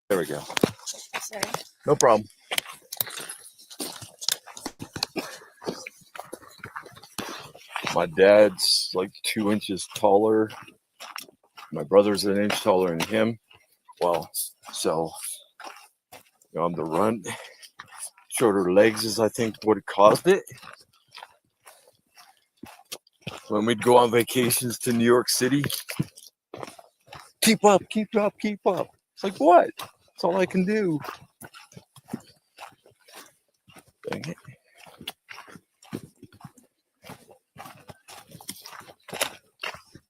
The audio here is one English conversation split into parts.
There we go. Sorry. No problem. My dad's like 2 inches taller. My brother's an inch taller than him. Well, so on the run, shorter legs is I think what caused it. When we'd go on vacations to New York City, keep up, keep up, keep up. It's like, what? That's all I can do. Dang it.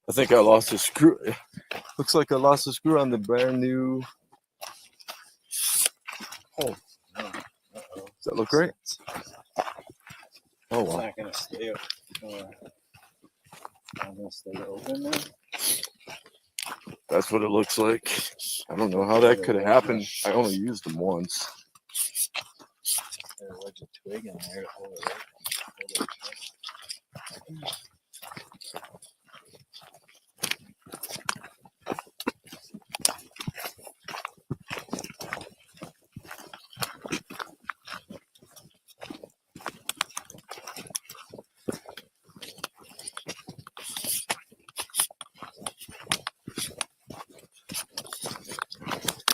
I think I lost a screw. Looks like I lost a screw on the brand new. Oh, does that look right? Oh, It's wow. not gonna stay up. Not gonna stay open now. That's what it looks like. I don't know how that could have happened. I only used them once. There's a wedge of twig in there to hold it up.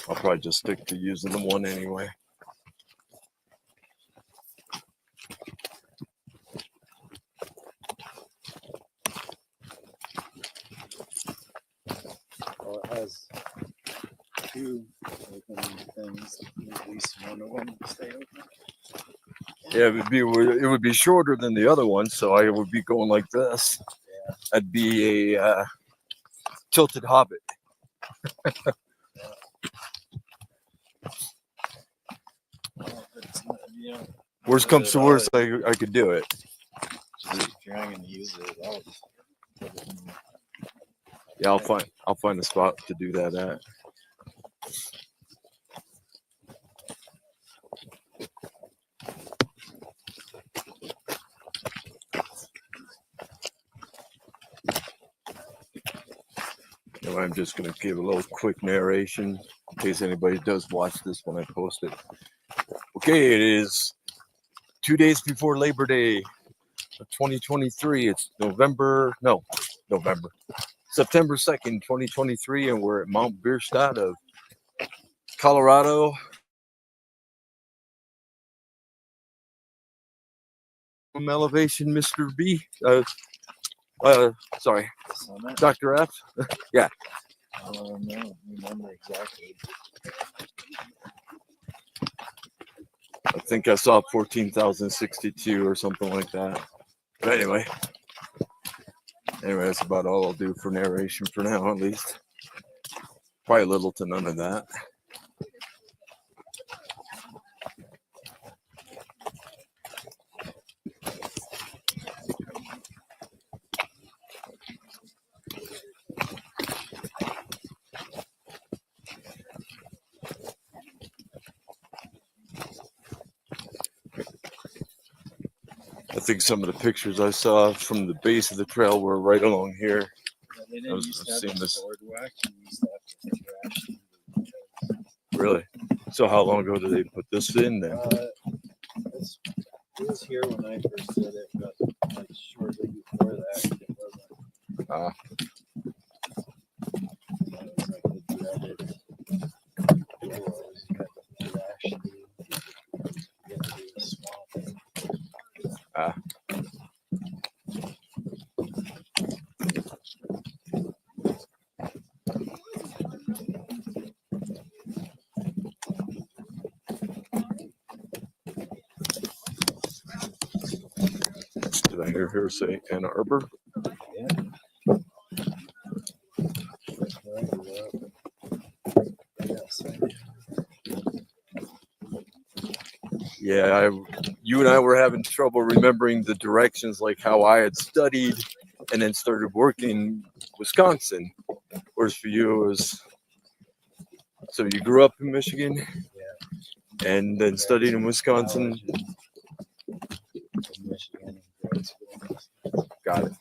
I'll probably just stick to using the one anyway. Well, it has two open things. At least one of them stay open. Yeah, it would be shorter than the other one, so I would be going like this. Yeah. I'd be a tilted hobbit. Well, it's not, you know, Worst comes to worst, I could do it. just if you're not gonna use it, I'll just put it in. Yeah, I'll find a spot to do that at. And I'm just gonna give a little quick narration in case anybody does watch this when I post it. Okay, it is 2 days before Labor Day of 2023. It's September 2nd, 2023, and we're at Mount Bierstadt of Colorado. Elevation, Mr. B. Sorry, Summit? Dr. F. Yeah. I don't know. Remember exactly. I think I saw 14,062 or something like that. But anyway, that's about all I'll do for narration for now, at least. Probably little to none of that. I think some of the pictures I saw from the base of the trail were right along here. Yeah, they didn't used to have seen this this. boardwalk. You used to have to trash. Really? So how long ago did they put this in then? It was here when I first did it, but like shortly before that, it wasn't. Ah. It was like the dreaded doors. You had to trash get through the swamp. Ah. Did I hear her say Ann Arbor? Yeah. Yeah, you and I were having trouble remembering the directions, like how I had studied and then started working in Wisconsin. Whereas for you, it was, so you grew up in Michigan, Yeah. and then studied in Wisconsin. Michigan grade school. Got it.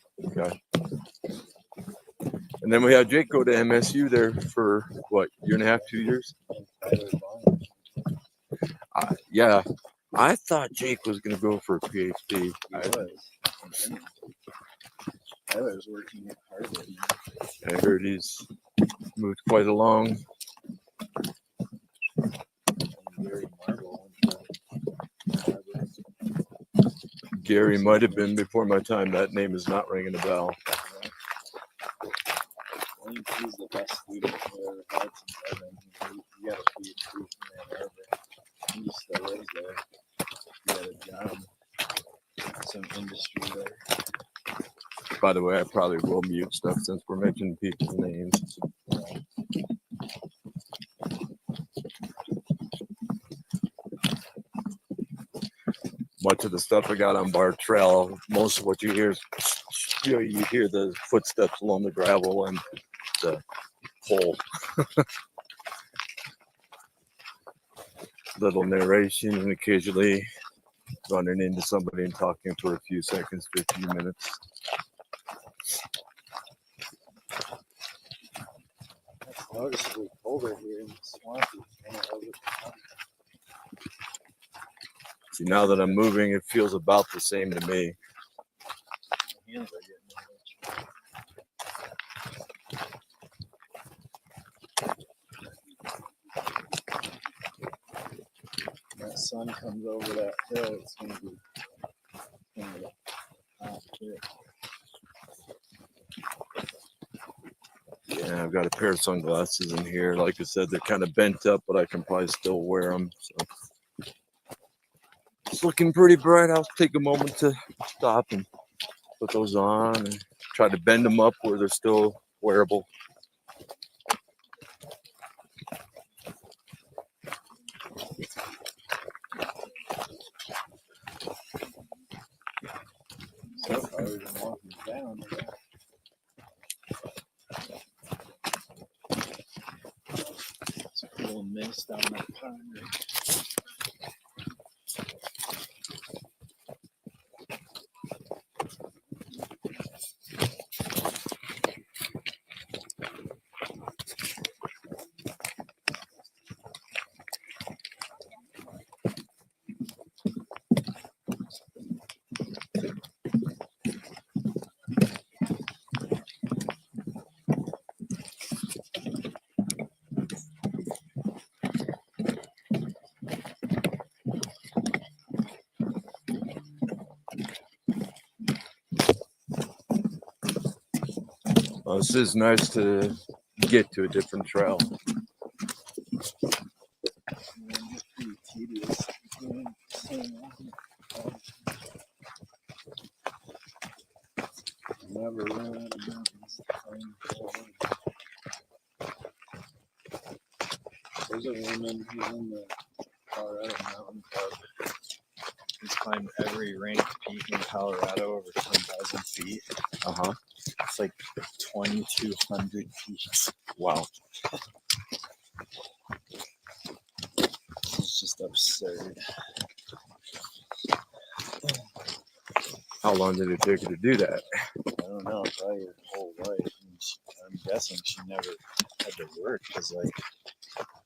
And then we had Jake go to MSU there for what, year and a half, 2 years? Tyler Bond. Yeah, I thought Jake was going to go for a PhD. He was. Tyler's working at Harvard. I heard he's moved quite along. And Gary Marble went to Harvard. Gary might have been before my time. That name is not ringing a bell. I think he's the best student we ever had since I've been here. He got a PhD from Ann Arbor. He still lives there. He got a job, some industry there. By the way, I probably will mute stuff since we're mentioning people's names. Much of the stuff I got on Bartrell, most of what you hear is, you hear the footsteps along the gravel and the pole. Little narration and occasionally running into somebody and talking for a few seconds for a few minutes. It's noticeably colder here in the swampy. than it was at the time. See, now that I'm moving, it feels about the same to me. My hands are getting itchy. When that sun comes over that hill, it's gonna be hot too. Yeah, I've got a pair of sunglasses in here. Like I said, they're kind of bent up, but I can probably still wear them. So it's looking pretty bright. I'll take a moment to stop and put those on and try to bend them up where they're still wearable. So far, we've been walking down. It's a little mist down that pond. Well, this is nice to get to a different trail. It's pretty tedious. doing the same one. Never run out of mountains to find gold. There's a woman who's in the Colorado Mountain Club. He's climbed every ranked peak in Colorado over 10,000 feet. Uh-huh. It's like 2,200 feet. Wow. It's just absurd. How long did it take her to do that? I don't know, probably her whole life. And I'm guessing she never had to work because, like,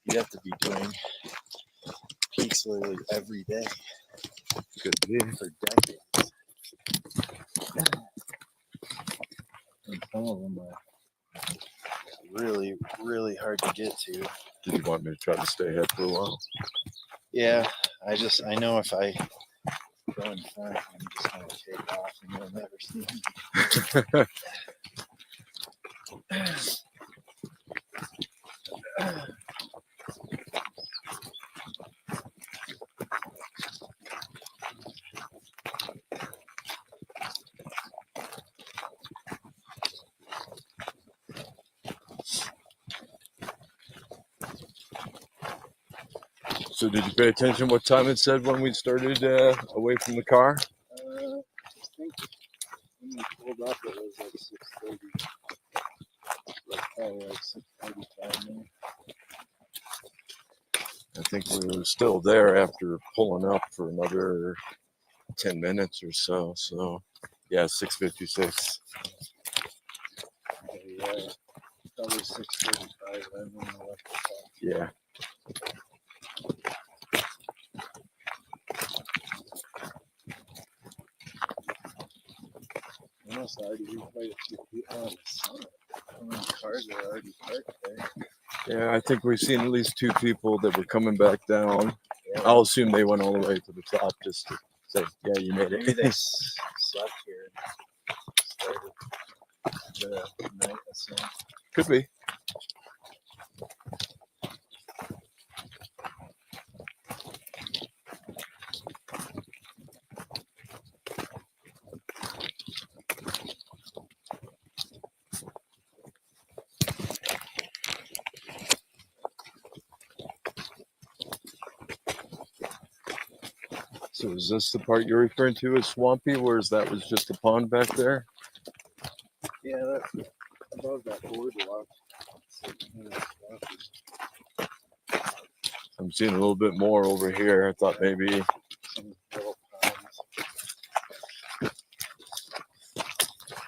you have to be doing peaks literally every day Could be. for decades. And some of them are really, really hard to get to. Did you want me to try to stay ahead for a while? Yeah, I know if I go in front, I'm just gonna take off and you'll never see me. So did you pay attention what time it said when we started away from the car? I think when we pulled up, it was like 6:30. Like probably like 6:45 now. I think we were still there after pulling up for another 10 minutes or so. So yeah, 6:56. Okay, yeah, probably 6:45 then when we left the car. Yeah. already quite a few people on the summit. How many cars are already parked there? Yeah, I think we've seen at least 2 people that were coming back down. Yeah, I'll assume they went all the way to the top just to say, yeah, you made maybe it. they slept here and started the night ascent. Could be. So is this the part you're referring to as swampy, whereas that was just a pond back there? Yeah, that's above that boardwalk. So, I'm seeing a little bit more over here. I thought maybe. some little ponds.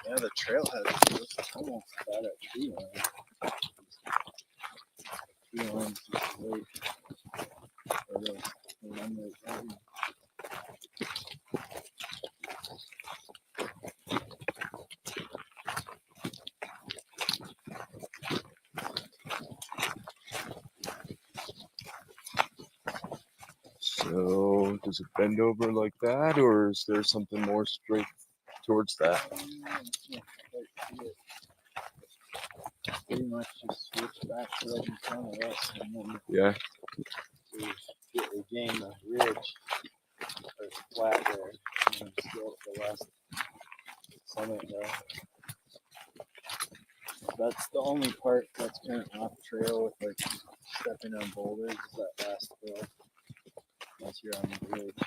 Yeah, the trailhead is almost at a tree line. Tree line's just right. Or the one right there. So does it bend over like that, or is there something more straight towards that? I can't quite see it. Pretty much just switch back right in front of us and then Yeah. we gain the ridge or flat there and then just go up the west summit there. That's the only part that's kind of off trail with like stepping on boulders is that last hill. Unless you're on the bridge.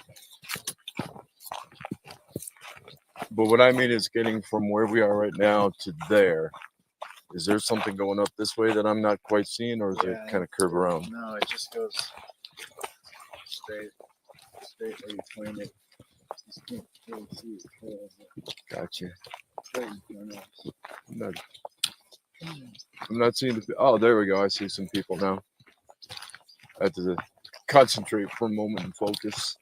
But what I mean is getting from where we are right now to there. Is there something going up this way that I'm not quite seeing, or is it kind of curve around? No, it just goes straight where you point it. You just can't really see the trail. Gotcha. Right in front of us. I'm not seeing the. Oh, there we go. I see some people now. I have to concentrate for a moment and focus.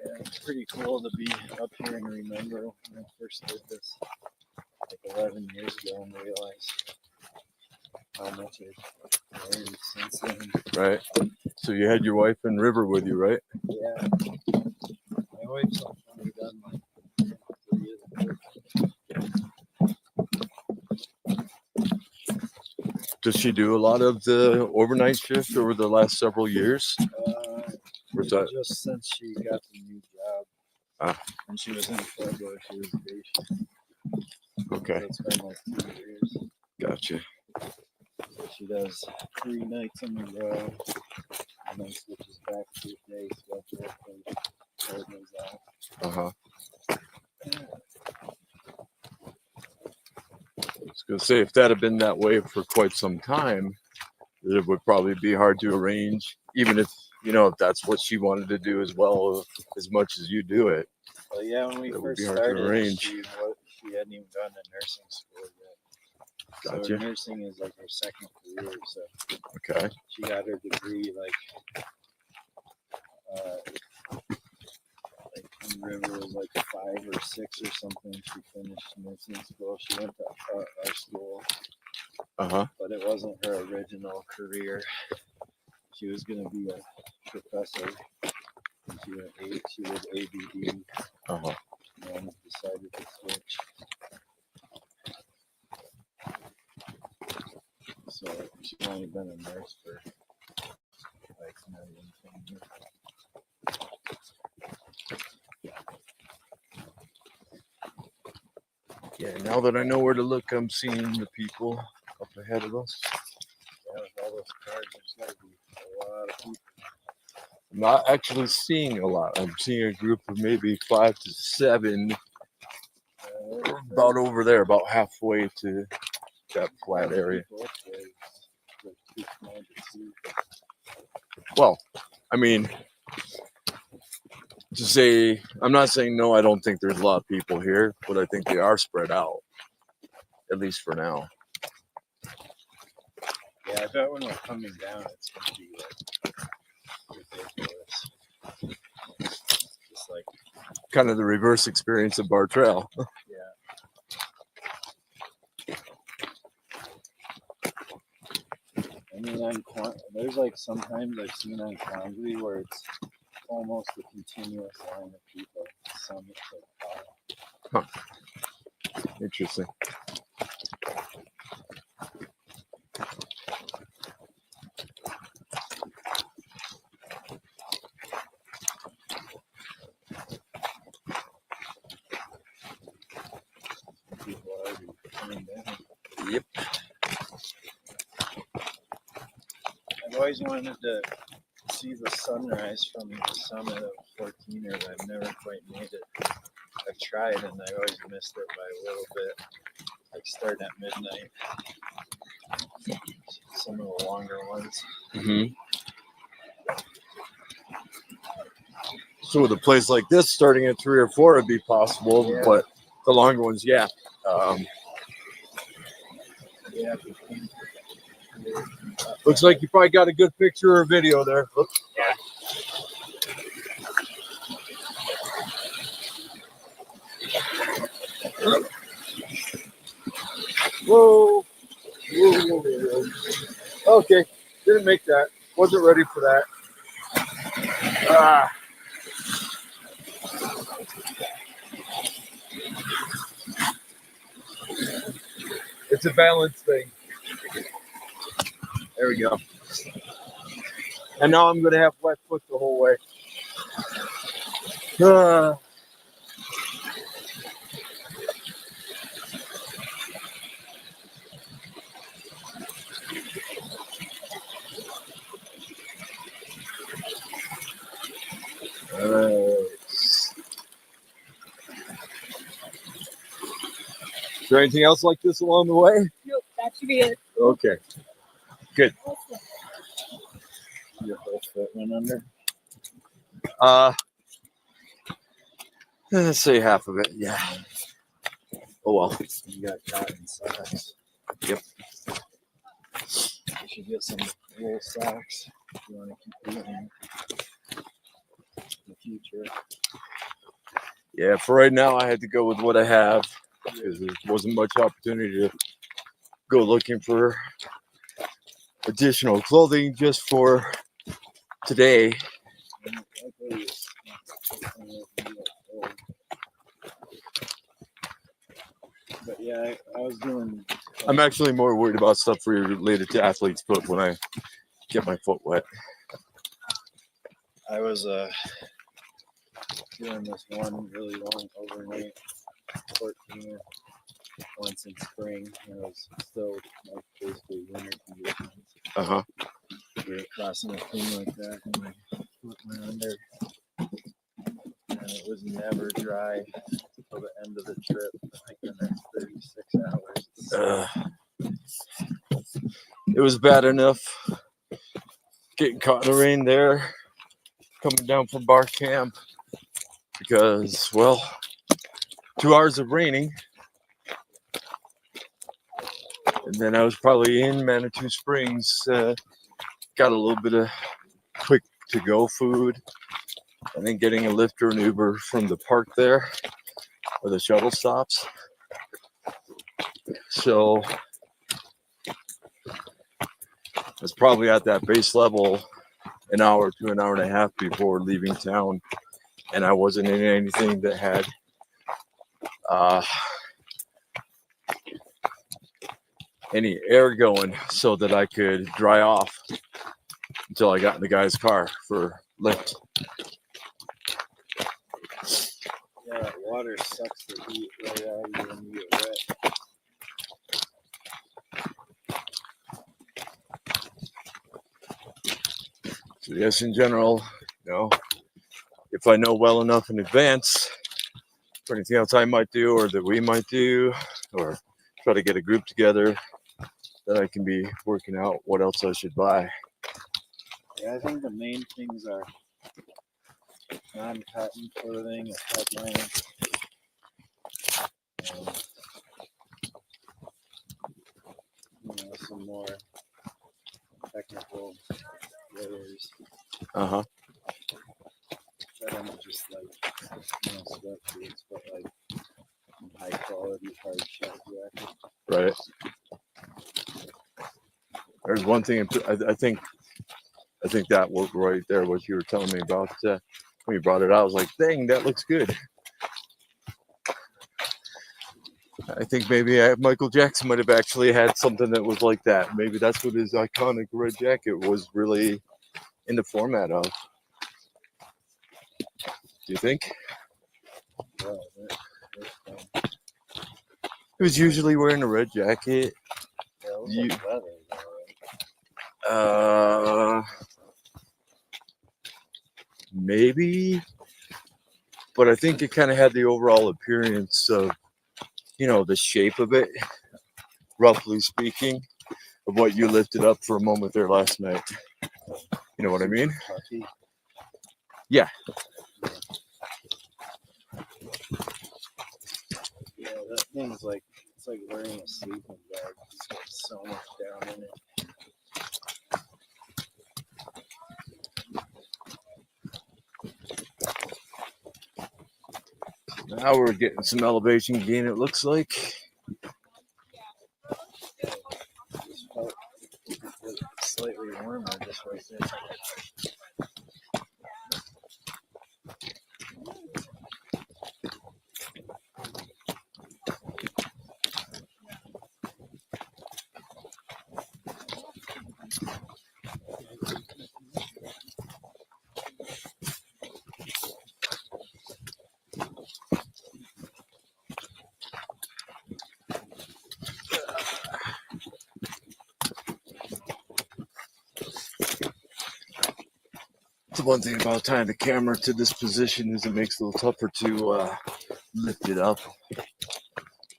Yeah, it's pretty cool to be up here and remember when I first did this like 11 years ago and realize how much I've learned since then. Right. So you had your wife and River with you, right? Yeah. My wife's only done like 3 years ago. Does she do a lot of the overnight shift over the last several years? Or is that Just since she got the new job. And she was in Pueblo, she was day shift. okay? So it's been like 2 years. Gotcha. So she does 3 nights in a row. And then switches back to a day schedule for Pueblo's out. Uh-huh. I was gonna say, if that had been that way for quite some time, it would probably be hard to arrange, even if if that's what she wanted to do as well, as much as you do it. Well, yeah, when we That would first be hard to started, arrange. she hadn't even gone to nursing school yet. So Gotcha. nursing is like her second career. So Okay. she got her degree like when River was like 5 or 6 or something. She finished nursing school. She went to our school, Uh-huh. but it wasn't her original career. She was gonna be a professor. And she did ABD Uh-huh. and decided to switch. So she's only been a nurse for like 9 years. Yeah, now that I know where to look, I'm seeing the people up ahead of us. Yeah, with all those cars, there's gotta be a lot of people. I'm not actually seeing a lot. I'm seeing a group of maybe 5 to 7 about over there, about halfway to that flat area. Well, I mean, to say, I'm not saying no, I don't think there's a lot of people here, but I think they are spread out, at least for now. Yeah, I bet when we're coming down, it's gonna be like ridiculous. Just like, Kind of the reverse experience of Bar Trail. I mean, there's like sometimes I've seen on Quandary where it's almost a continuous line of people. Some it's like, Interesting. people are already coming down. Yep. I've always wanted to see the sunrise from the summit of 14er, but I've never quite made it. I've tried and I always missed it by a little bit, like starting at midnight. Some of the longer ones. Mm-hmm. So with a place like this, starting at 3 or 4 would be possible, Yeah. but the longer ones, yeah. Yeah. Looks like you probably got a good picture or video there. Oops. Whoa. Whoa. Okay, didn't make that. Wasn't ready for that. Ah. It's a balance thing. There we go. And now I'm going to have wet foot the whole way. Ah. Is there anything else like this along the way? Nope, that should be it. Okay. Your whole foot went under. Let's say half of it. Yeah. Oh well. You got cotton socks. Yep. You should get some wool socks if you want to keep eating in the future. Yeah. For right now, I had to go with what I have because there wasn't much opportunity to go looking for additional clothing just for today. But yeah, I was doing. I'm actually more worried about stuff related to athlete's foot when I get my foot wet. I was doing this one really long overnight 14er once in spring. And it was still like basically winter conditions. Uh-huh. We were crossing a thing like that, and my foot went under. And it was never dry till the end of the trip, like the next 36 hours. It was bad enough getting caught in the rain there, coming down from bar camp, because, well, 2 hours of raining, and then I was probably in Manitou Springs, got a little bit of quick to-go food, and then getting a Lyft or an Uber from the park there, where the shuttle stops. So I was probably at that base level an hour to an hour and a half before leaving town, and I wasn't in anything that had any air going so that I could dry off until I got in the guy's car for Lyft. Yeah, that water sucks the heat right out of you when you get wet. So yes, in general, if I know well enough in advance for anything else I might do or that we might do, or try to get a group together, then I can be working out what else I should buy. Yeah, I think the main things are non-cotton clothing, a headline, some more called layers. Uh-huh. That aren't just like sweatshirts, but like high quality hard shell jacket. Right. There's one thing I think that worked right there. What you were telling me about when you brought it out, I was like, "Dang, that looks good." I think maybe Michael Jackson might have actually had something that was like that. Maybe that's what his iconic red jacket was really in the format of. Do you think? Yeah, He was usually wearing a red jacket. yeah, it was You- like leather, though, right? Maybe, but I think it kind of had the overall appearance of, the shape of it, roughly speaking, of what you lifted up for a moment there last night. You know what I mean? Puffy. Yeah. Yeah, that thing's like, it's like wearing a sleeping bag. It's got so much down in it. Now we're getting some elevation gain, it looks like. Just felt slightly warmer just right there. The one thing about tying the camera to this position is it makes it a little tougher to lift it up.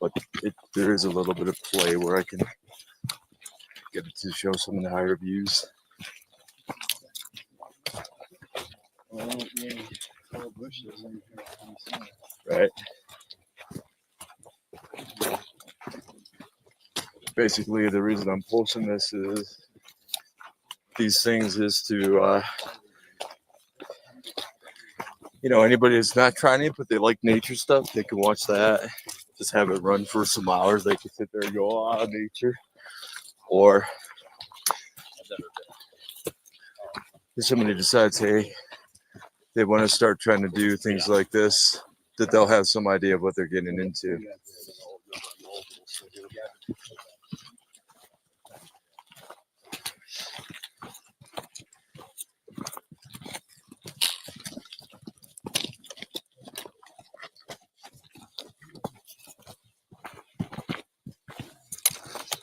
But there is a little bit of play where I can get it to show some of the higher views. Well, yeah, full of bushes in here pretty soon. Right? Basically, the reason I'm posting this is these things is to, anybody that's not trying it, but they like nature stuff, they can watch that. Just have it run for some hours. They can sit there and go, "Ah, nature." Or if somebody decides, hey, they want to start trying to do things like this, that they'll have some idea of what they're getting into.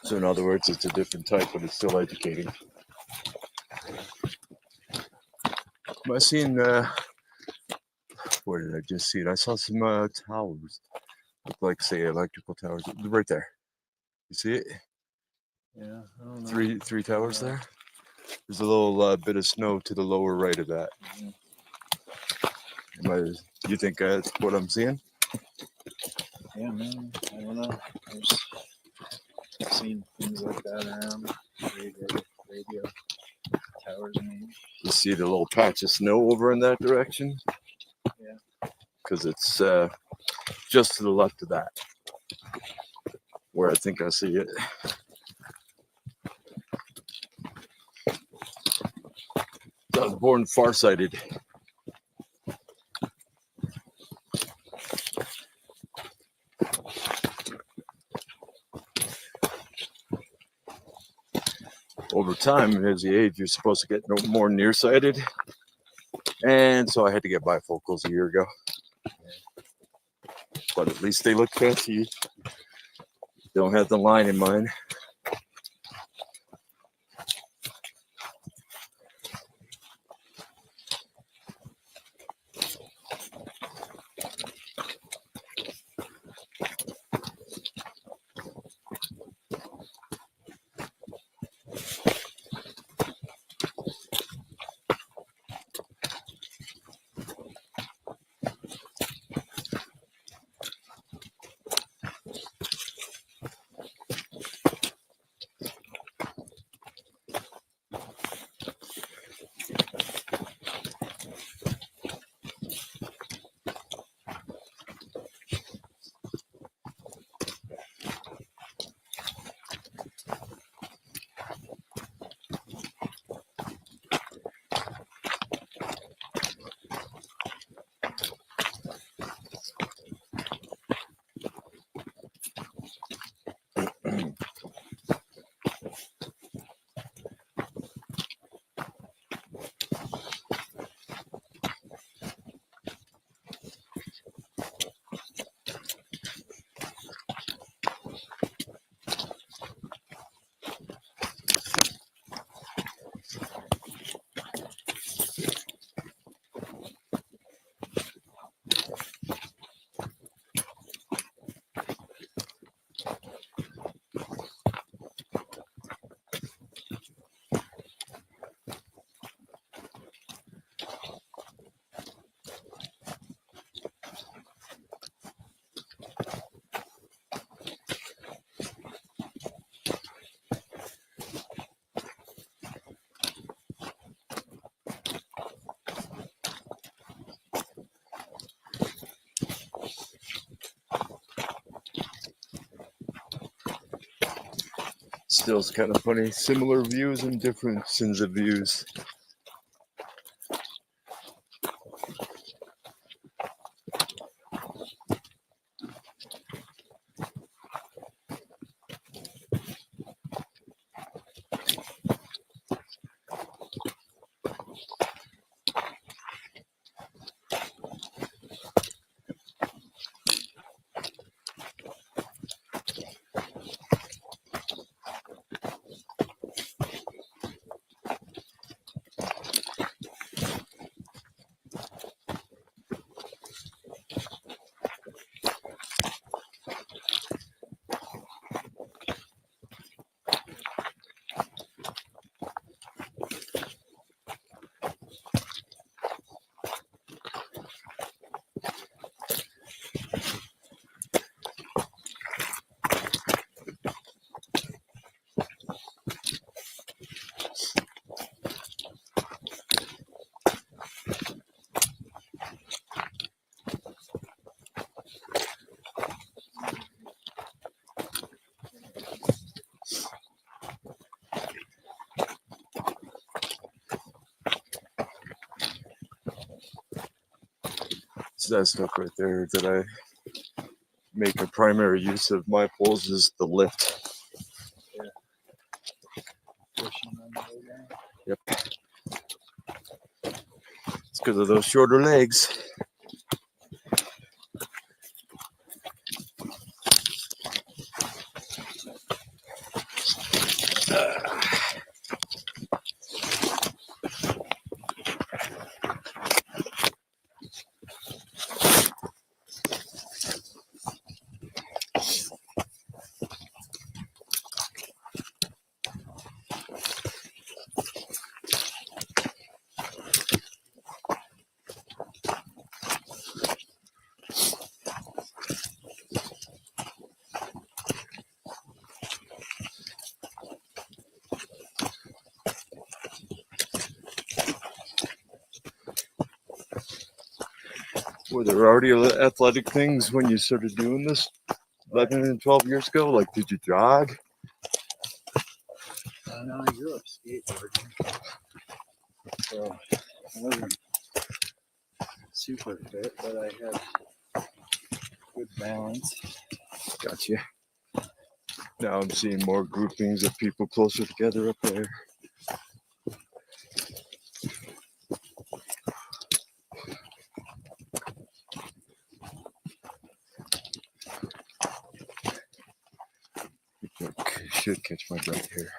So in other words, it's a different type, but it's still educating. Am I seeing, where did I just see it? I saw some towers, look like, say, electrical towers, right there. You see it? Yeah, I don't know. Three towers there. There's a little bit of snow to the lower right of that. You think that's what I'm seeing? Yeah, man. I don't know. I've seen things like that around. Radio towers, maybe. You see the little patch of snow over in that direction? Yeah. Because it's just to the left of that, where I think I see it. I was born farsighted. Over time, as you age, you're supposed to get more nearsighted. And so I had to get bifocals a year ago. But at least they look fancy. Don't have the line in mine. still is kind of funny. Similar views and differences of views. So that stuff right there that I make a primary use of my poles is the lift. Pushing them to go down. Yep. It's because of those shorter legs. Were there already athletic things when you started doing this 11 and 12 years ago? Like, did you jog? No, I grew up skateboarding. So I wasn't super fit, but I had good balance. Gotcha. Now I'm seeing more groupings of people closer together up there. Should catch my breath here.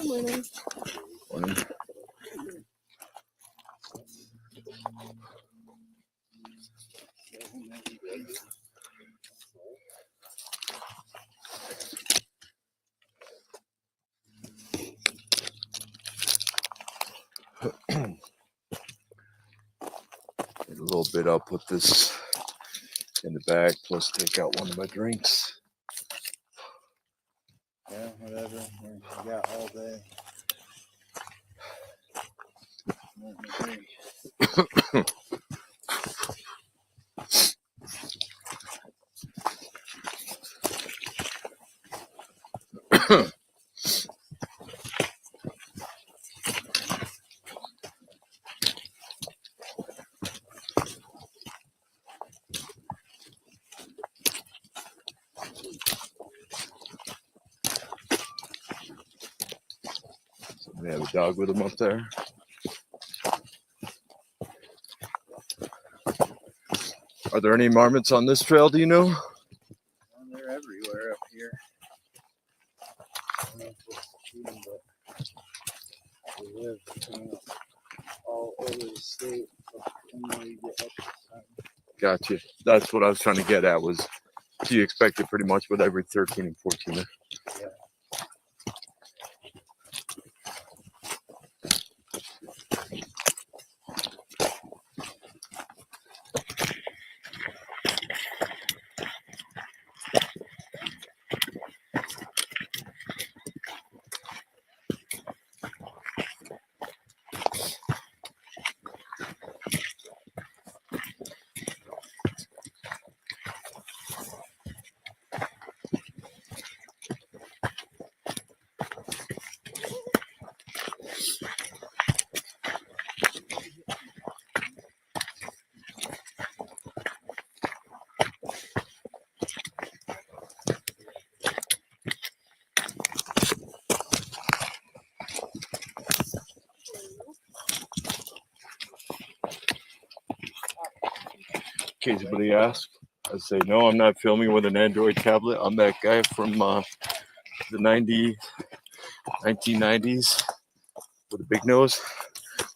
Morning. Morning. In a little bit, I'll put this in the bag, plus take out one of my drinks. Yeah, whatever. We got all day. Nothing to drink. They have a dog with them up there. Are there any marmots on this trail, do you know? Well, they're everywhere up here. I don't know if we'll shoot them, but they live all over the state until you get up to sun. Gotcha. That's what I was trying to get at was, do you expect it pretty much with every 13 and 14er? Yeah. case anybody asks, I say no. I'm not filming with an Android tablet. I'm that guy from the 1990s with a big nose.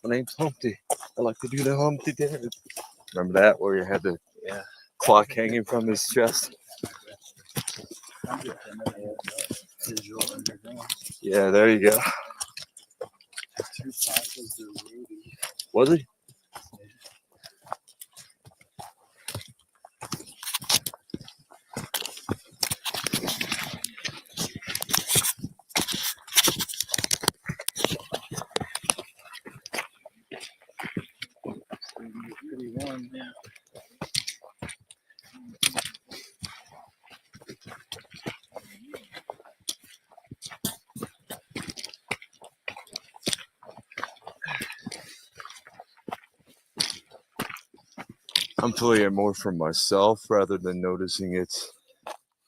My name's Humpty. I like to do the Humpty dance. Remember that, where you had the clock hanging from his chest? Visual Underground. Yeah, there you go. Tupac was the Rudy. Was he? Pretty warm now. I'm feeling it more for myself rather than noticing it,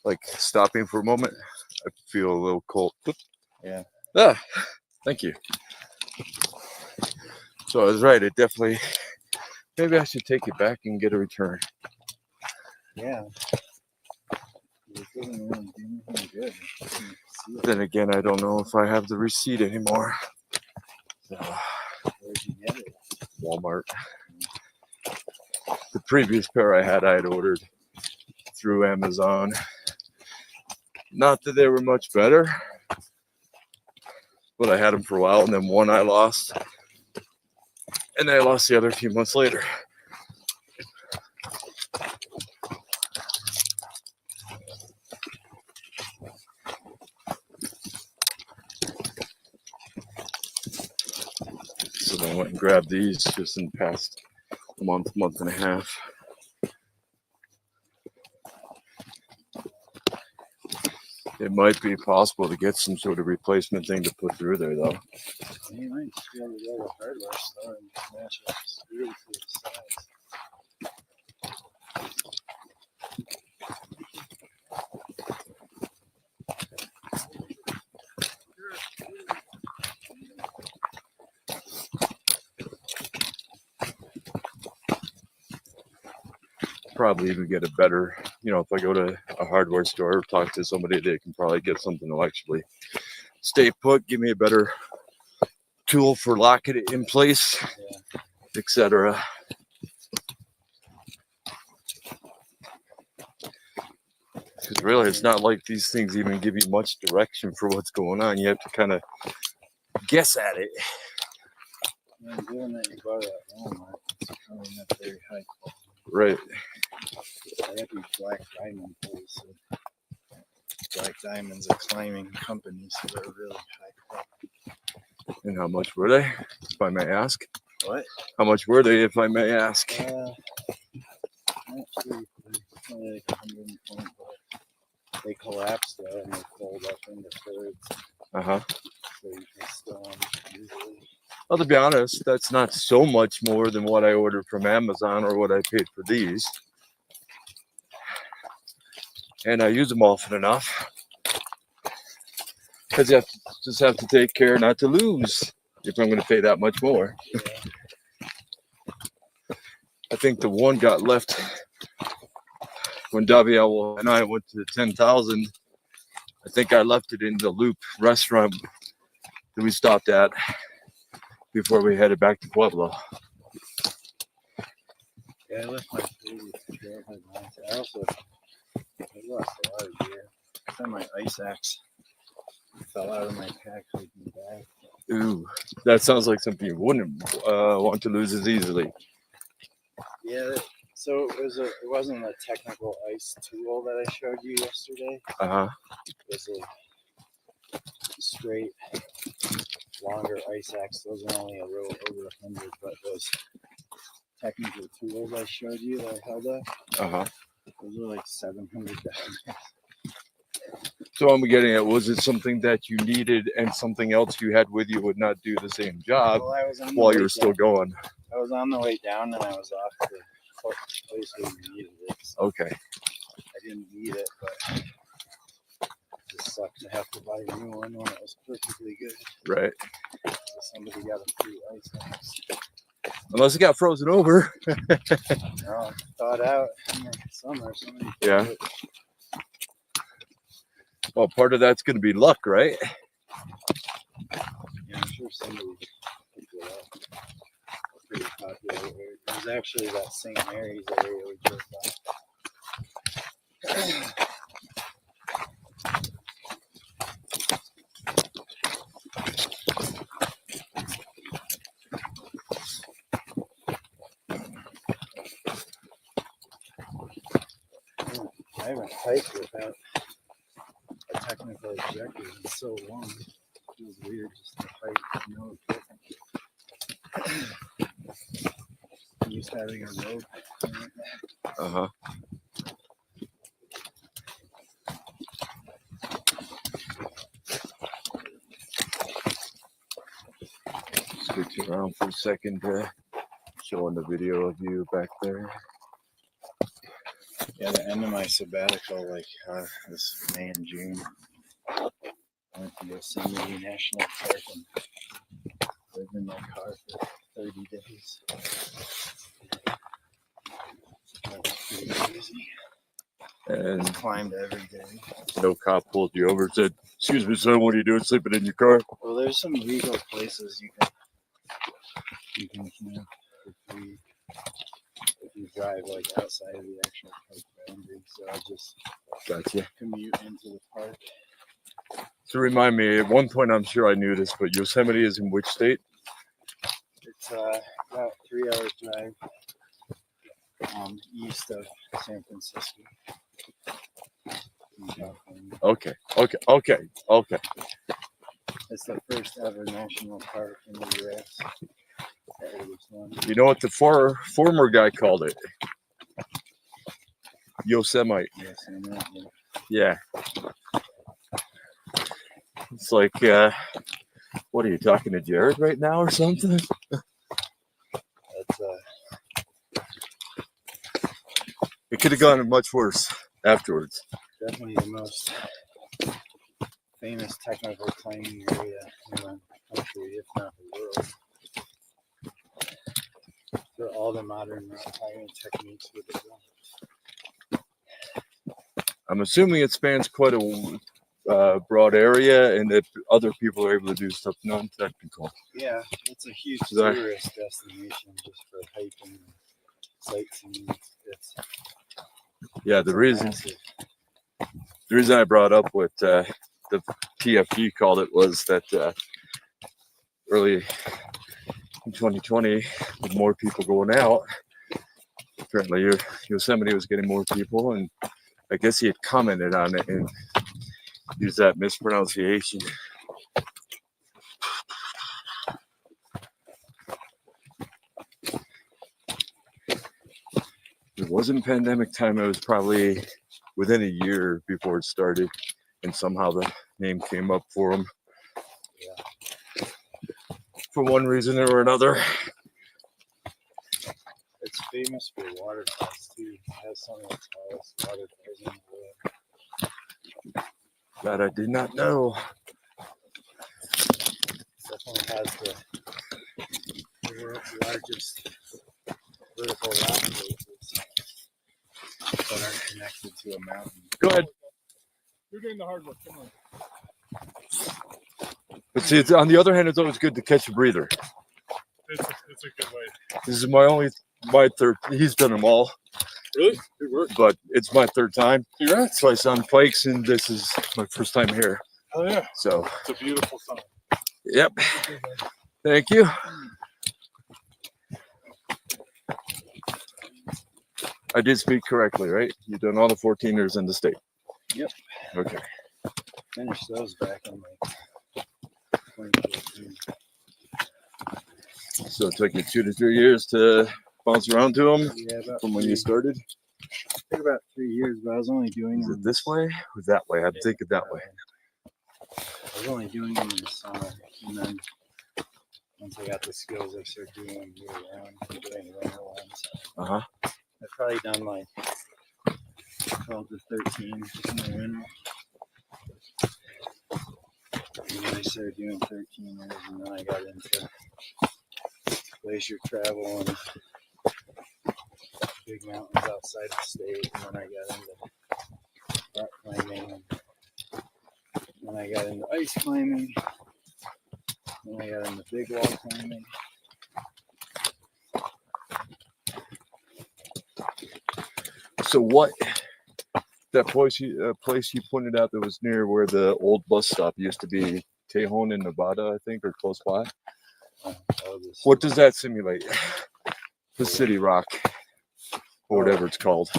like stopping for a moment. I feel a little cold. Yeah. Ah, thank you. So I was right. It definitely. Maybe I should take it back and get a return. Yeah. It doesn't really do anything good. Then again, I don't know if I have the receipt anymore. So, Where'd you get it? Walmart. The previous pair I had ordered through Amazon. Not that they were much better, but I had them for a while, and then one I lost, and I lost the other a few months later. So then I went and grabbed these just in the past month and a half. It might be possible to get some sort of replacement thing to put through there, though. You might just be able to go to a hardware store and match up the screw for the size. Probably even get a better, if I go to a hardware store or talk to somebody, they can probably get something to actually stay put, give me a better tool for locking it in place, etc. Because really, it's not like these things even give you much direction for what's going on. You have to kind of guess at it. And given that you bought it at Walmart, it's probably not very high quality. Right. That'd be Black Diamond place. So Black Diamond's a climbing company, so they're really high quality. And how much were they, if I may ask? What? How much were they, if I may ask? Not sure. Probably like 120 bucks. They collapse though, and they fold up into thirds, Uh-huh. so you can store them easily. Well, to be honest, that's not so much more than what I ordered from Amazon or what I paid for these. And I use them often enough. Because you just have to take care not to lose if I'm going to pay that much more. I think the one got left when Daviel and I went to 10,000. I think I left it in the Loop restaurant that we stopped at before we headed back to Pueblo. Yeah, I left my previous trailhead lines. I lost a lot of gear. I found my ice axe fell out of my pack hiking back. Ooh, that sounds like something you wouldn't want to lose as easily. Yeah, so it wasn't a technical ice tool that I showed you yesterday. Uh-huh. It was a straight, longer ice axe. Those are only a little over 100, but those technical tools I showed you that I held up, Uh-huh. those were like $700. So I'm getting at, was it something that you needed and something else you had with you would not do the same job Well, I was on the while way you were still down. going? I was on the way down and I was off the place where we needed it. So Okay. I didn't need it, but it just sucked to have to buy a new one when it was perfectly good. Right. So somebody got a free ice axe. Unless it got frozen over. No, thawed out in the summer. Somebody Yeah. put it- Well, part of that's going to be luck, right? Yeah, I'm sure somebody picked it up. Pretty popular area. It was actually that St. Mary's area we drove by. I haven't hiked without a technical objective in so long. It feels weird just to hike with no equipment. I'm used to having a rope. Uh-huh. Switch around for a second, showing the video of you back there. Yeah, the end of my sabbatical, like this May and June, I went to Yosemite National Park and lived in my car for 30 days. That was pretty crazy. And Climbed every day. no cop pulled you over and said, "Excuse me, son, what are you doing sleeping in your car?" Well, there's some legal places you can camp for free if you drive like outside of the actual park boundary. So I just Gotcha. commute into the park. So remind me, at one point I'm sure I knew this, but Yosemite is in which state? It's about 3 hours drive east of San Francisco. In California. Okay. It's the first ever national park in the U.S. You know what the former guy called it? Yosemite. Yes, I know. Yeah. It's like, what are you talking to Jared right now or something? That's It could have gone much worse afterwards. definitely the most famous technical climbing area in the country, if not the world. For all the modern rock climbing techniques with the I'm assuming it spans quite a broad area and that other people are able to do stuff non-technical. Yeah, it's a huge Sorry. tourist destination just for hiking and sightseeing. Yeah, the reason massive. I brought up what the TFG called it was that early in 2020, with more people going out, apparently Yosemite was getting more people, and I guess he had commented on it and used that mispronunciation. It wasn't pandemic time. It was probably within a year before it started, and somehow the name came up for him. Yeah. For one reason or another. It's famous for waterfalls too. It has some of the tallest waterfalls in the world. That I did not know. Definitely has the world's largest vertical rock faces that aren't connected to a mountain. Go ahead. You're doing the hard work. Come on. But see, on the other hand, it's always good to catch a breather. It's a good way. This is my third. He's done them all, Really? Good work. but it's my third time. Congrats. Twice on Pikes, and this is my first time here. Oh yeah. So, It's a beautiful song. yep. Thank you. I did speak correctly, right? You've done all the 14ers in the state. Yep. Okay. Finished those back in like 2014. So it took you 2 to 3 years to bounce around to them Yeah, about from when you started. took about 3 years, but I was only doing Is them it this way or that way? I'm thinking that way. I was only doing them in the summer, and then once I got the skills, I started doing them year round, doing winter ones. Uh-huh. I've probably done like 12 to 13 in the winter. And then I started doing 13ers, and then I got into glacier travel and big mountains outside the state. And then I got into rock climbing. And then I got into ice climbing. Then I got into big wall climbing. So what? That place you pointed out that was near where the old bus stop used to be, Tejon in Nevada, I think, or close by. What does that simulate? The City Rock, or whatever it's called.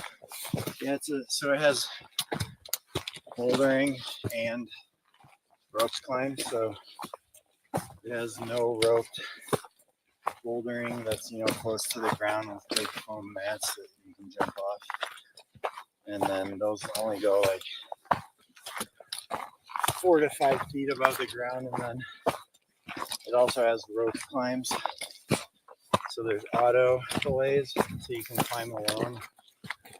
Yeah, so it has bouldering and ropes climb. So it has no roped bouldering that's close to the ground with big foam mats that you can jump off. And then those only go like 4 to 5 feet above the ground. And then it also has rope climbs. So there's auto delays, so you can climb alone.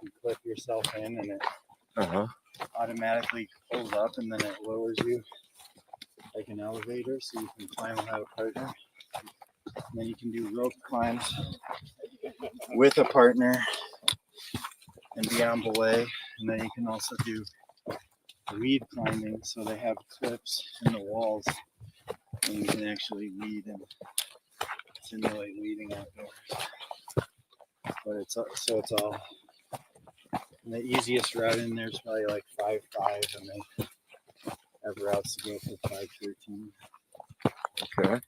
You clip yourself in and it automatically pulls up, and then it lowers you like an elevator, so you can climb without a partner. And then you can do rope climbs with a partner and be on belay. And then you can also do weed climbing, so they have clips in the walls, and you can actually weed and simulate weeding outdoors. But it's all. And the easiest route in there is probably like 5.5, and they have routes to go for 5.13. Okay.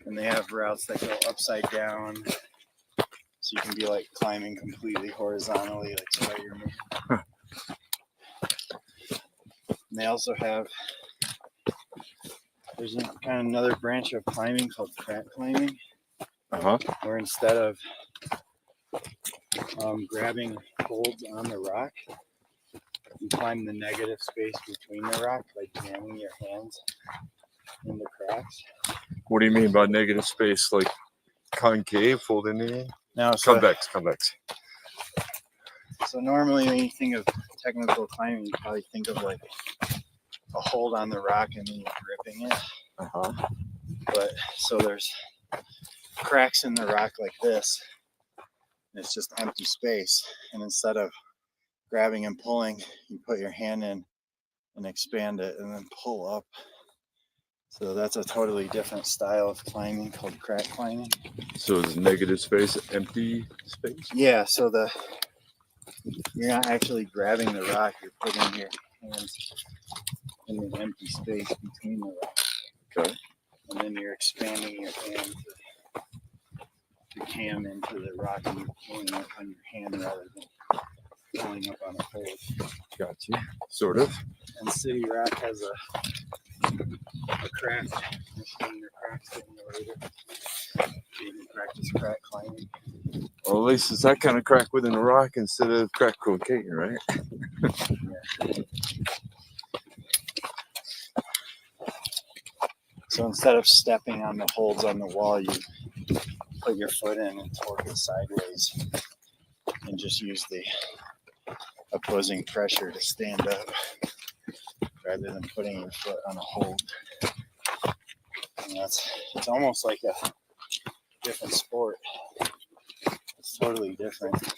And they have routes that go upside down, so you can be like climbing completely horizontally, like Spider-Man. And they also have, there's kind of another branch of climbing called crack climbing, where instead of grabbing holds on the rock, you climb the negative space between the rock by jamming your hands in the cracks. What do you mean by negative space? Like concave, folding in? Now, Convex. So normally when you think of technical climbing, you probably think of like a hold on the rock and then you're gripping it. But so there's cracks in the rock like this. And it's just empty space. And instead of grabbing and pulling, you put your hand in and expand it and then pull up. So that's a totally different style of climbing called crack climbing. So it's negative space, empty space? Yeah, so you're not actually grabbing the rock, you're putting your hands in the empty space between the rock. Okay. And then you're expanding your hand to cam into the rock, and you're pulling up on your hand rather than pulling up on a hold. Gotcha. Sort of. And City Rock has a craft machine, a crack simulator. So you can practice crack climbing. Well, at least it's that kind of crack within a rock instead of crack cocaine, right? Yeah. So instead of stepping on the holds on the wall, you put your foot in and torque it sideways and just use the opposing pressure to stand up rather than putting your foot on a hold. And it's almost like a different sport. It's totally different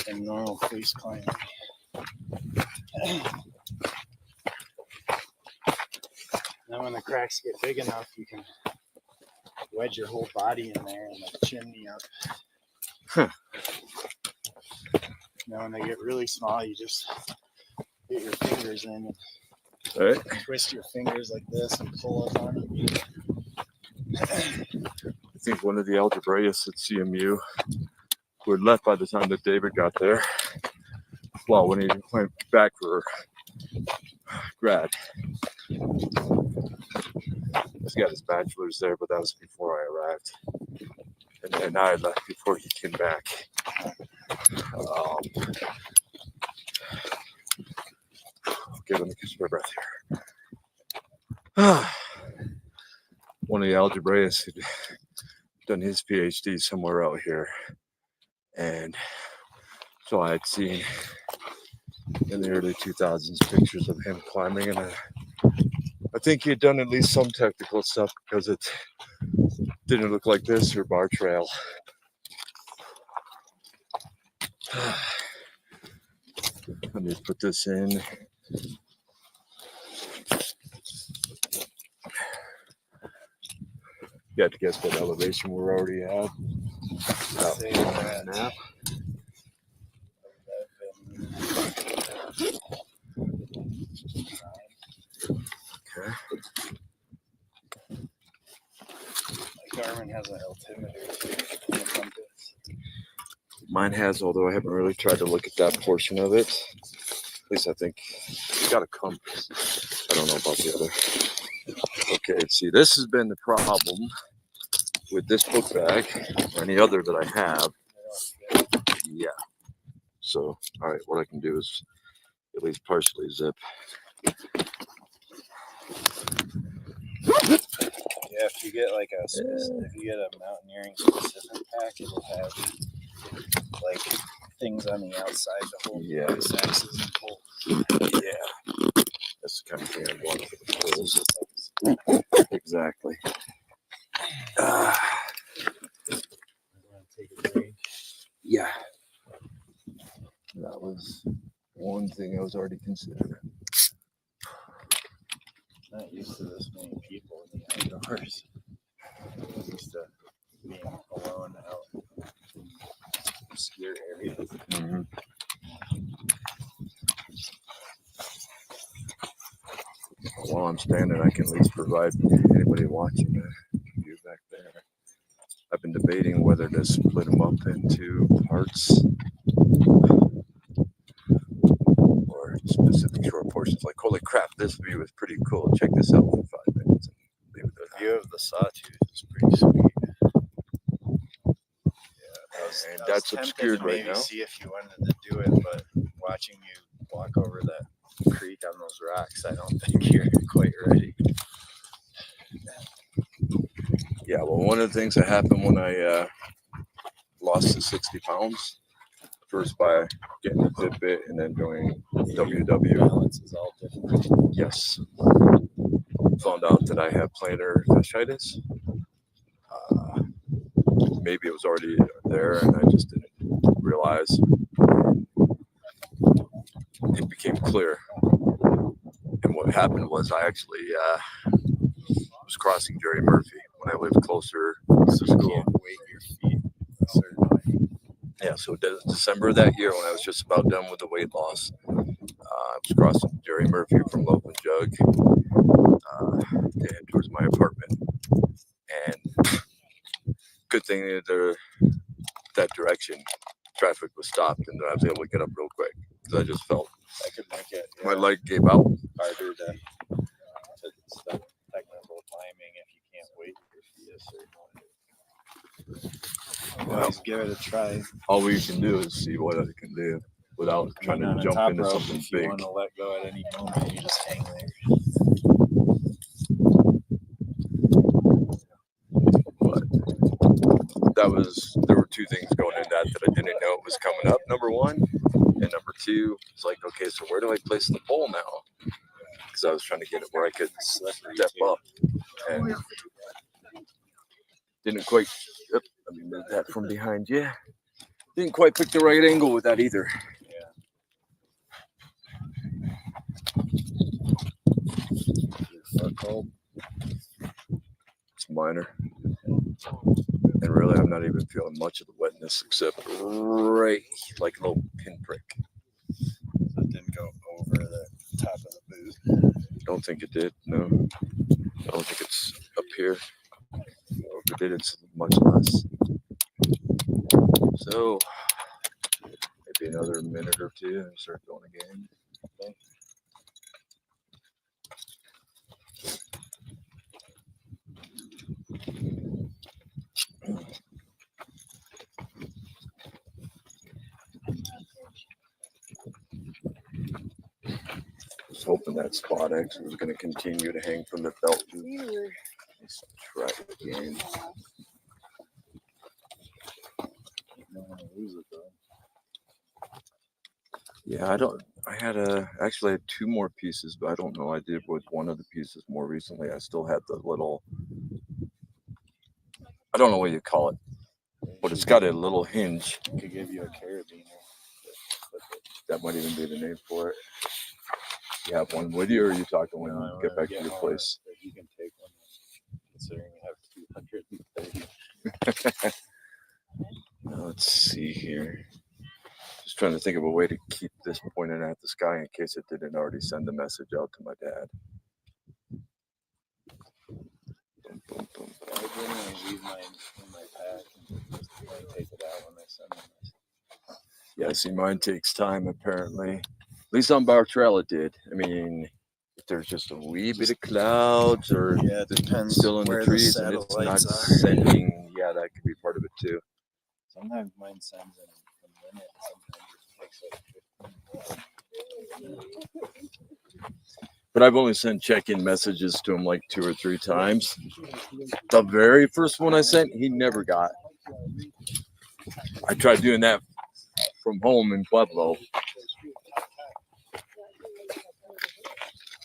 than normal face climbing. Then when the cracks get big enough, you can wedge your whole body in there and like chimney up. Now when they get really small, you just get your fingers in and twist your fingers like this and pull up on it. I think one of the algebraists at CMU who had left by the time that David got there, well, when he went back for grad, he's got his bachelor's there, but that was before I arrived. And then I left before he came back. Okay, let me catch my breath here. One of the algebraists who'd done his PhD somewhere out here. And so I had seen in the early 2000s pictures of him climbing, and I think he had done at least some technical stuff because it's Didn't look like this or bar trail. Let me put this in. You have to guess what elevation we're already at. About Say 1.5. Okay. My Garmin has an altimeter too, and a compass. Mine has, although I haven't really tried to look at that portion of it. At least I think it's got a compass. I don't know about the other. Okay, see, this has been the problem with this book bag or any other that I have. Yeah. So, all right, what I can do is at least partially zip. Yeah, if you get like if you get a mountaineering specific pack, it'll have like things on the outside to hold Yeah. voice axes and pull. Yeah. That's the kind of thing I want for the poles. Exactly. Take a break. Yeah. That was one thing I was already considering. Not used to this many people in the outdoors. I'm used to being alone out in obscure areas. Mm-hmm. While I'm standing, I can at least provide anybody watching a view back there. I've been debating whether to split them up into parts or specific short portions. Like, holy crap, this view is pretty cool. Check this out for 5 minutes. And leave it The there. view of the Sawtooth is pretty sweet. Yeah, And I was that's tempted obscured to right maybe now. see if you wanted to do it, but watching you walk over that creek on those rocks, I don't think you're quite ready. Yeah, well, one of the things that happened when I lost the 60 pounds, first by getting a Fitbit and then doing WW. Balance is all different. Yes. Found out that I have plantar fasciitis. Maybe it was already there and I just didn't realize. It became clear. And what happened was I actually was crossing Jerry Murphy when I lived closer to So you school. can't weight your feet a certain way. Yeah, so December of that year when I was just about done with the weight loss, I was crossing Jerry Murphy from Loaf and Jug to head towards my apartment. And good thing that direction, traffic was stopped and I was able to get up real quick because I just felt I could make it my leg gave out. harder to stop technical climbing if you can't weight your feet a certain way. Well, Always give it a try. all we can do is see what I can do without trying Lean on to a jump top into rope. something If you big. want to let go at any moment, you just hang there. But there were two things going in that I didn't know it was coming up. Number one, and number two, it's like, okay, so where do I place the pole now? Because I was trying to get it where I could step up, and didn't quite. Let me move that from behind you. Didn't quite pick the right angle with that either. Your foot cold. It's minor. And really, I'm not even feeling much of the wetness except right like a little pinprick. So it didn't go over the top of the boot. Don't think it did. No, I don't think it's up here. Or if it did, it's much less. So maybe another minute or two and start going again. I was hoping that spot X was going to continue to hang from the belt loop. Let's try it again. You don't want to lose it though. Yeah, I had two more pieces, but I don't know. I did with one of the pieces more recently. I still had the little I don't know what you call it, but it's got a little hinge. Could give you a carabiner. That might even be the name for it. You have one with you, or are you talking when No, I you wanna get back to get your one place? that you can take one, considering we have 230. Now, let's see here. Just trying to think of a way to keep this pointing at the sky in case it didn't already send the message out to my dad. Boom, boom, boom. I generally leave mine in my pack and just take it out when I send them. Yeah, see, mine takes time apparently. At least on Bartrell it did. I mean, if there's just a wee bit of clouds or Yeah, it depends still in the where the trees and it's not satellites are. sending, yeah, that could be part of it too. Sometimes mine sends in a minute. Sometimes it takes like 15 minutes. But I've only sent check-in messages to him like 2 or 3 times. The very first one I sent, he never got. I tried doing that from home in Pueblo.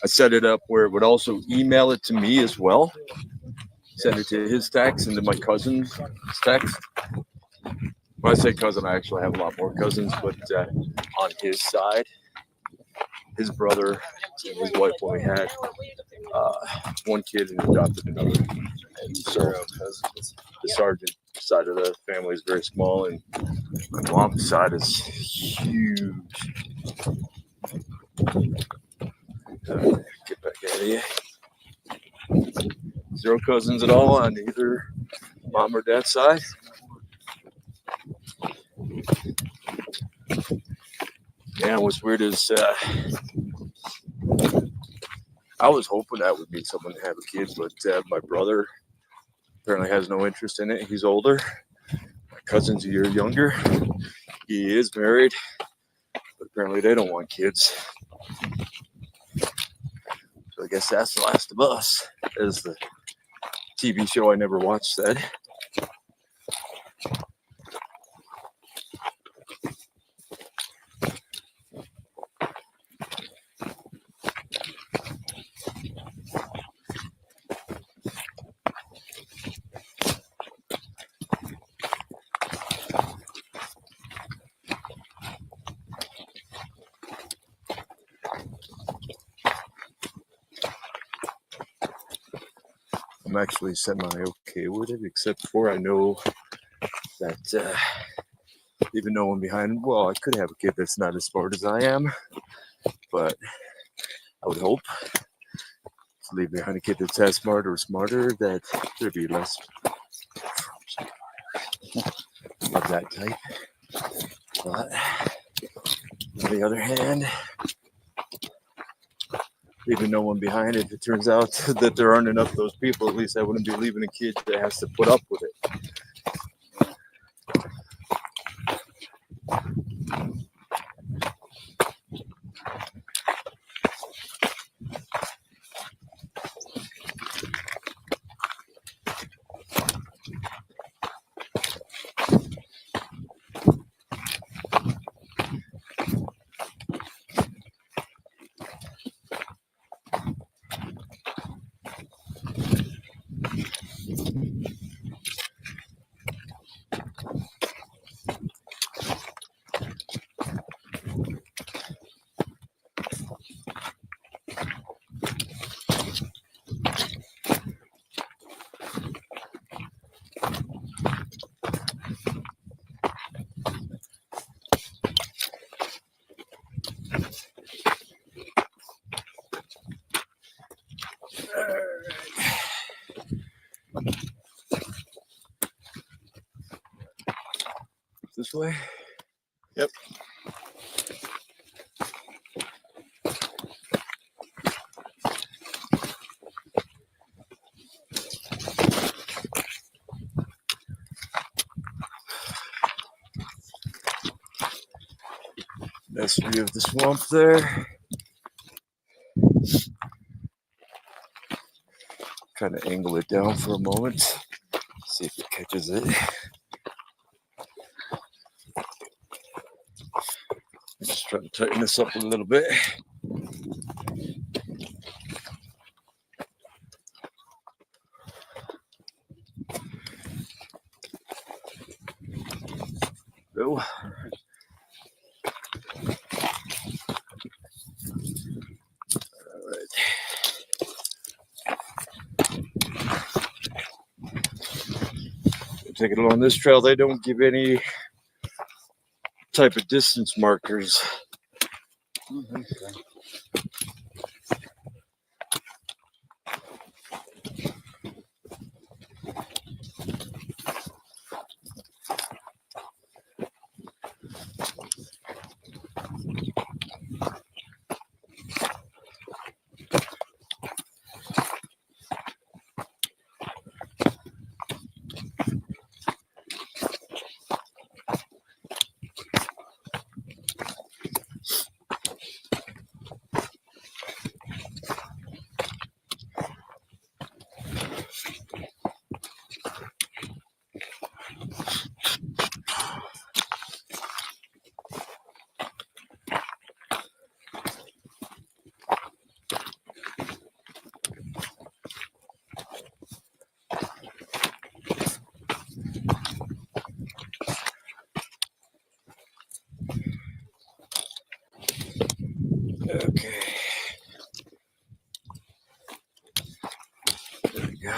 I set it up where it would also email it to me as well. Send it to his text and to my cousin's text. When I say cousin, I actually have a lot more cousins, but on his side, his brother and his wife only had one kid and adopted another. And so the sergeant side of the family is very small, and my mom's side is huge. Get back out of here. 0 cousins at all on either mom or dad's side. Yeah, what's weird is I was hoping I would meet someone to have a kid, but my brother apparently has no interest in it. He's older. My cousin's a year younger. He is married, but apparently they don't want kids. So I guess that's The Last of Us, as the TV show I never watched said. I'm actually semi-okay with it, except for I know that even no one behind, well, I could have a kid that's not as smart as I am, but I would hope to leave behind a kid that's as smart or smarter, that there'd be less of that type. But on the other hand, leaving no one behind, if it turns out that there aren't enough of those people, at least I wouldn't be leaving a kid that has to put up with it. This way? Yep. Nice view of the swamp there. Kind of angle it down for a moment. See if it catches it. Just trying to tighten this up a little bit. thinking along this trail, they don't give any type of distance markers. Okay. There we go.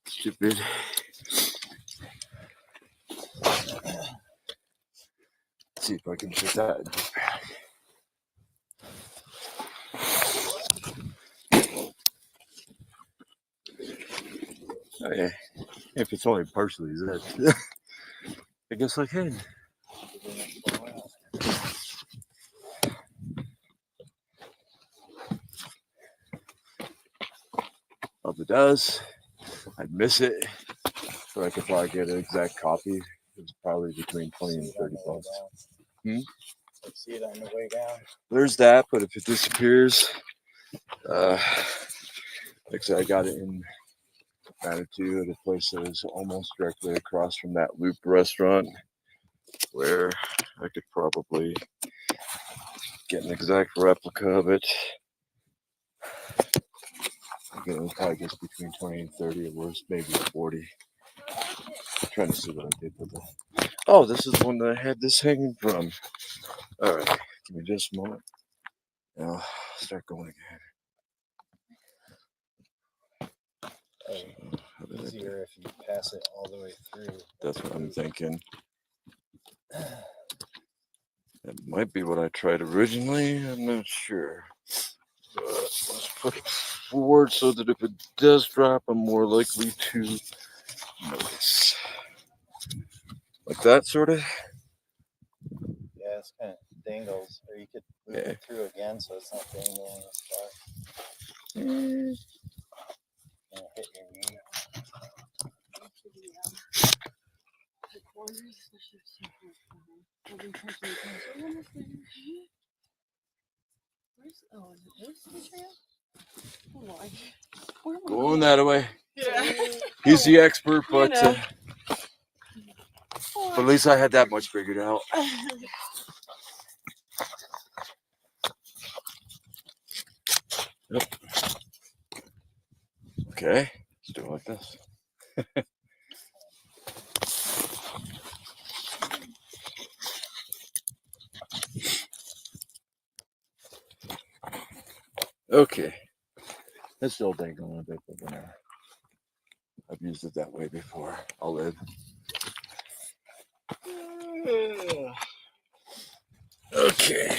Stupid. Let's see if I can fit that in this bag. Oh, yeah. If it's only partially zipped, I guess I can. Well, if it does, I'd miss it. So I could probably get an exact copy. It's probably between 20 and 30 bucks. See it on the way down. There's that, but if it disappears, like I said, I got it in Manitou at a place that is almost directly across from that Loop restaurant, where I could probably get an exact replica of it. Again, it was probably just between 20 and 30, at worst, maybe 40. I'm trying to see what I did with it. Oh, this is one that I had this hanging from. All right, give me just a moment. Now I'll start going again. Easier if you pass it all the way through. That's what I'm thinking. That might be what I tried originally. I'm not sure. But let's put it forward so that if it does drop, I'm more likely to notice. Like that, sort of. Yeah, it's kind of dangles, or you could move it through again so it's not dangling as far. Hit your knee. Going that way. Yeah. He's the expert, but You know. at least I had that much figured out. Okay, let's do it like this. Okay, it's still dangling a bit, but whatever. I've used it that way before. I'll live. Okay.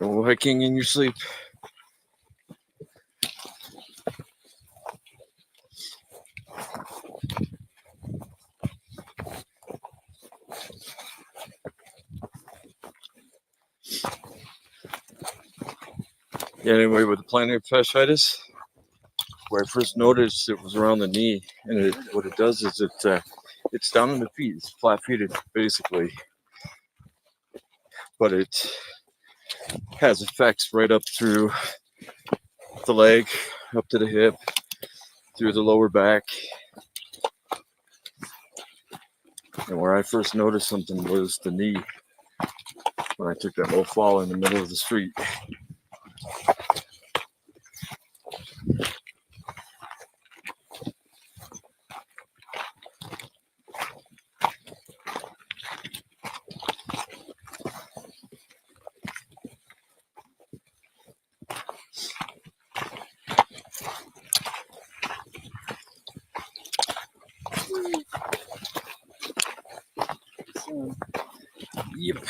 Go hiking in your sleep. Yeah, anyway, with the plantar fasciitis, where I first noticed it was around the knee, and what it does is it's down in the feet. It's flat-feeted, basically, but it has effects right up through the leg, up to the hip, through the lower back. And where I first noticed something was the knee, when I took that little fall in the middle of the street. Yep.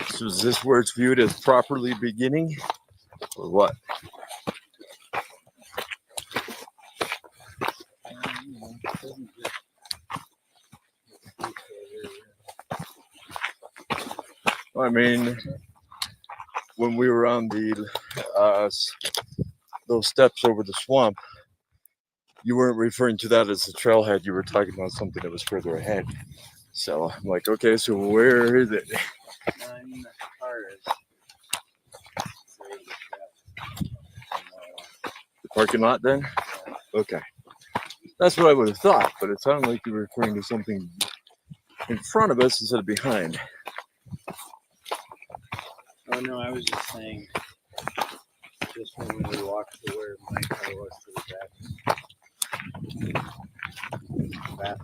So is this where it's viewed as properly beginning, or what? I mean, when we were on the those steps over the swamp, you weren't referring to that as a trailhead. You were talking about something that was further ahead. So I'm like, okay, so where is it? I'm the cars. The parking lot then? Okay. That's what I would have thought, but it sounded like you were referring to something in front of us instead of behind. Oh no, I was just saying, just when we walked to where my car was to the back.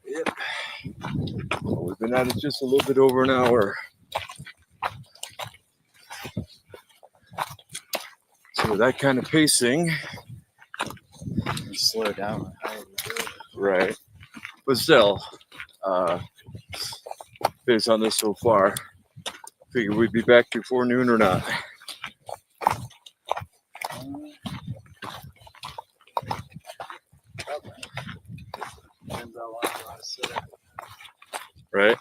Yep. Well, we've been at it just a little bit over an hour. So with that kind of pacing, And slow down. right? But still, based on this so far, figure we'd be back before noon or not. Depends how long you want to sit at. Right?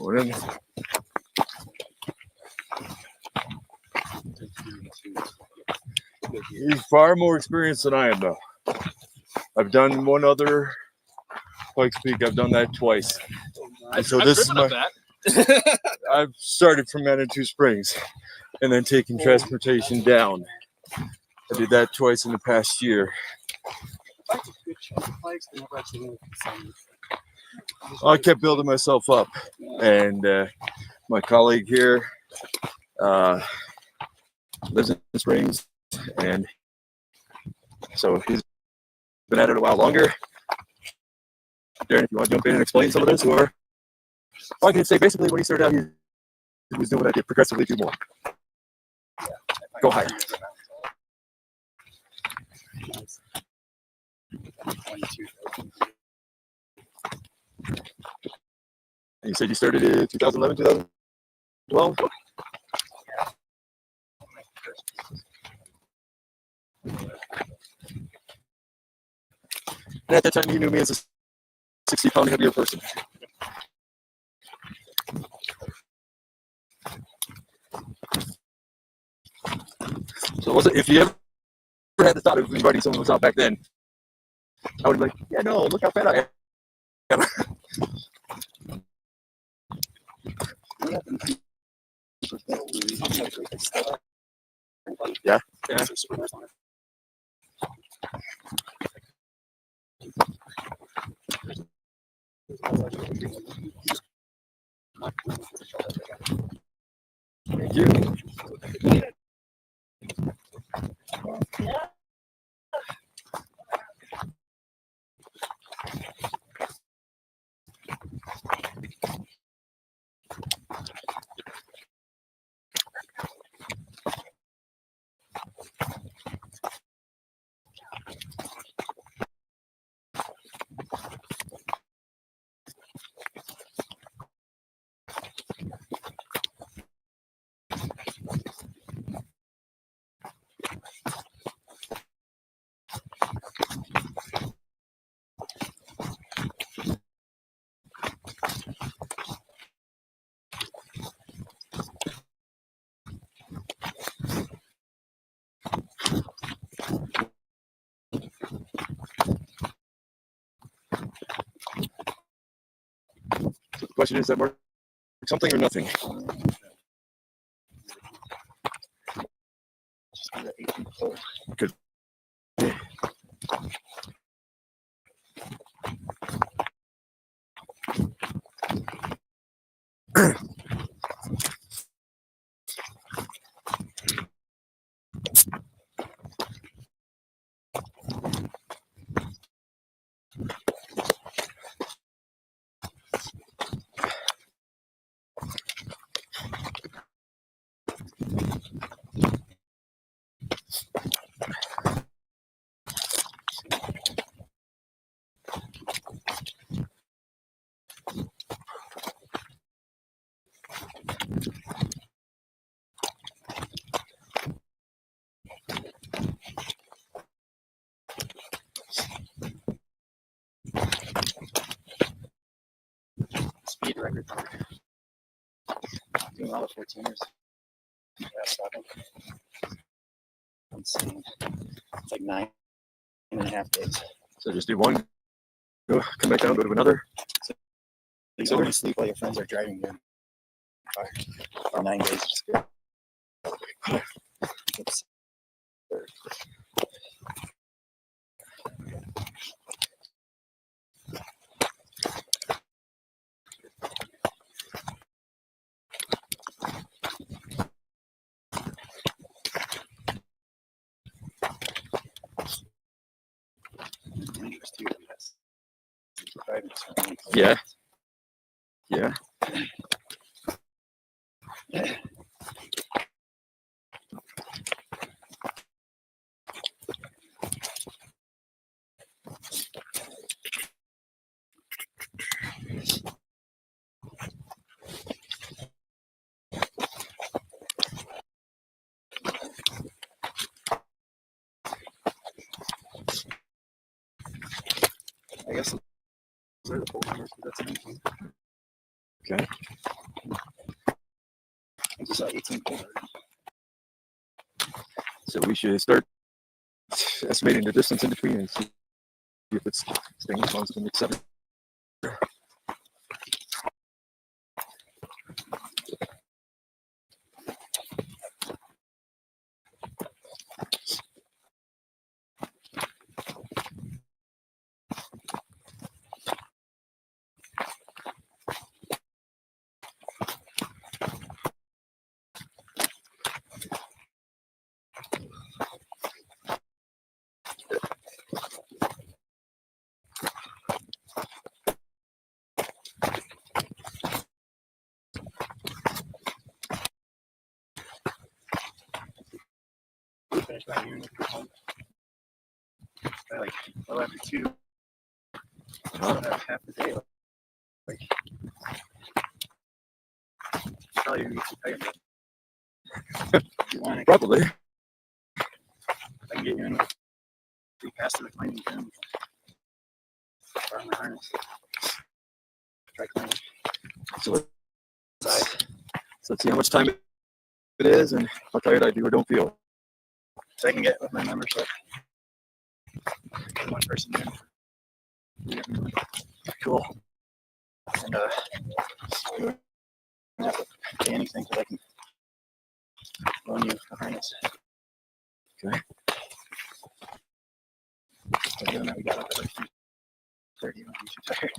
Morning. He's far more experienced than I am, though. I've done one other Pikes Peak. I've done that twice. And so this is my. I've started from Manitou Springs, and then taking transportation down. I did that twice in the past year. I kept building myself up, and my colleague here lives in Springs, and so he's been at it a while longer. Darren, if you want to jump in and explain some of this, or I can say basically when he started out, he was doing what I did, progressively do more. Go higher. And you said you started in 2011, 2012? And at that time, you knew me as a 60-pound heavier person. So was it, if you ever had the thought of inviting someone who was out back then, I would be like, yeah, no, look how fat I am. Yeah. Yeah. Thank you. So the question is that work something or nothing? Good. Speed record. Doing all the 14ers. Last 7. Insane. It's like 9.5 days. So just do one, go, come back down, go to another. So you only sleep while your friends are driving you. For 9 days. Just go. It's, Yeah. Yeah. I guess those are the 4 numbers, but that's 19. Okay. saw 18 feet. So we should start estimating the distance in between and see if it's staying as long as it makes 7. We finished my unit by like 11:02. Half the day. Like, probably gonna be too tired. If you want, I Probably. can get you in with 3 past the climbing gym. Or my harness. Try climbing. So let's see how much time it is and how tired I do or don't feel. So I can get with my membership. One person in. Cool. And you don't have to pay anything because I can loan you a harness. Okay. So given that we got up at like 3:30, when we too tired.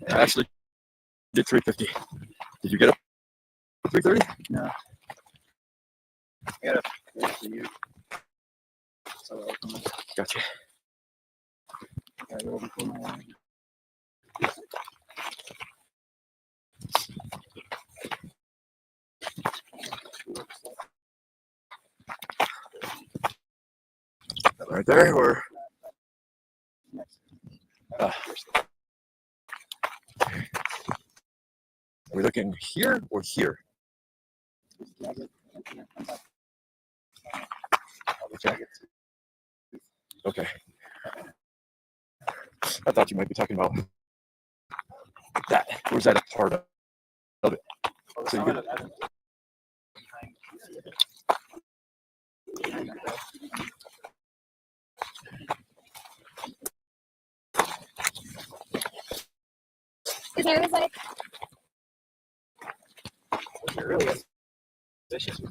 I actually did 350. Did you get up at 3:30? No. I got to wait for you. So I'll come Gotcha. gotta go before my line. Right there, or are we looking here or here? Okay. I thought you might be talking about that. Or is that a part of it? So you get, Because I was like, It really is vicious.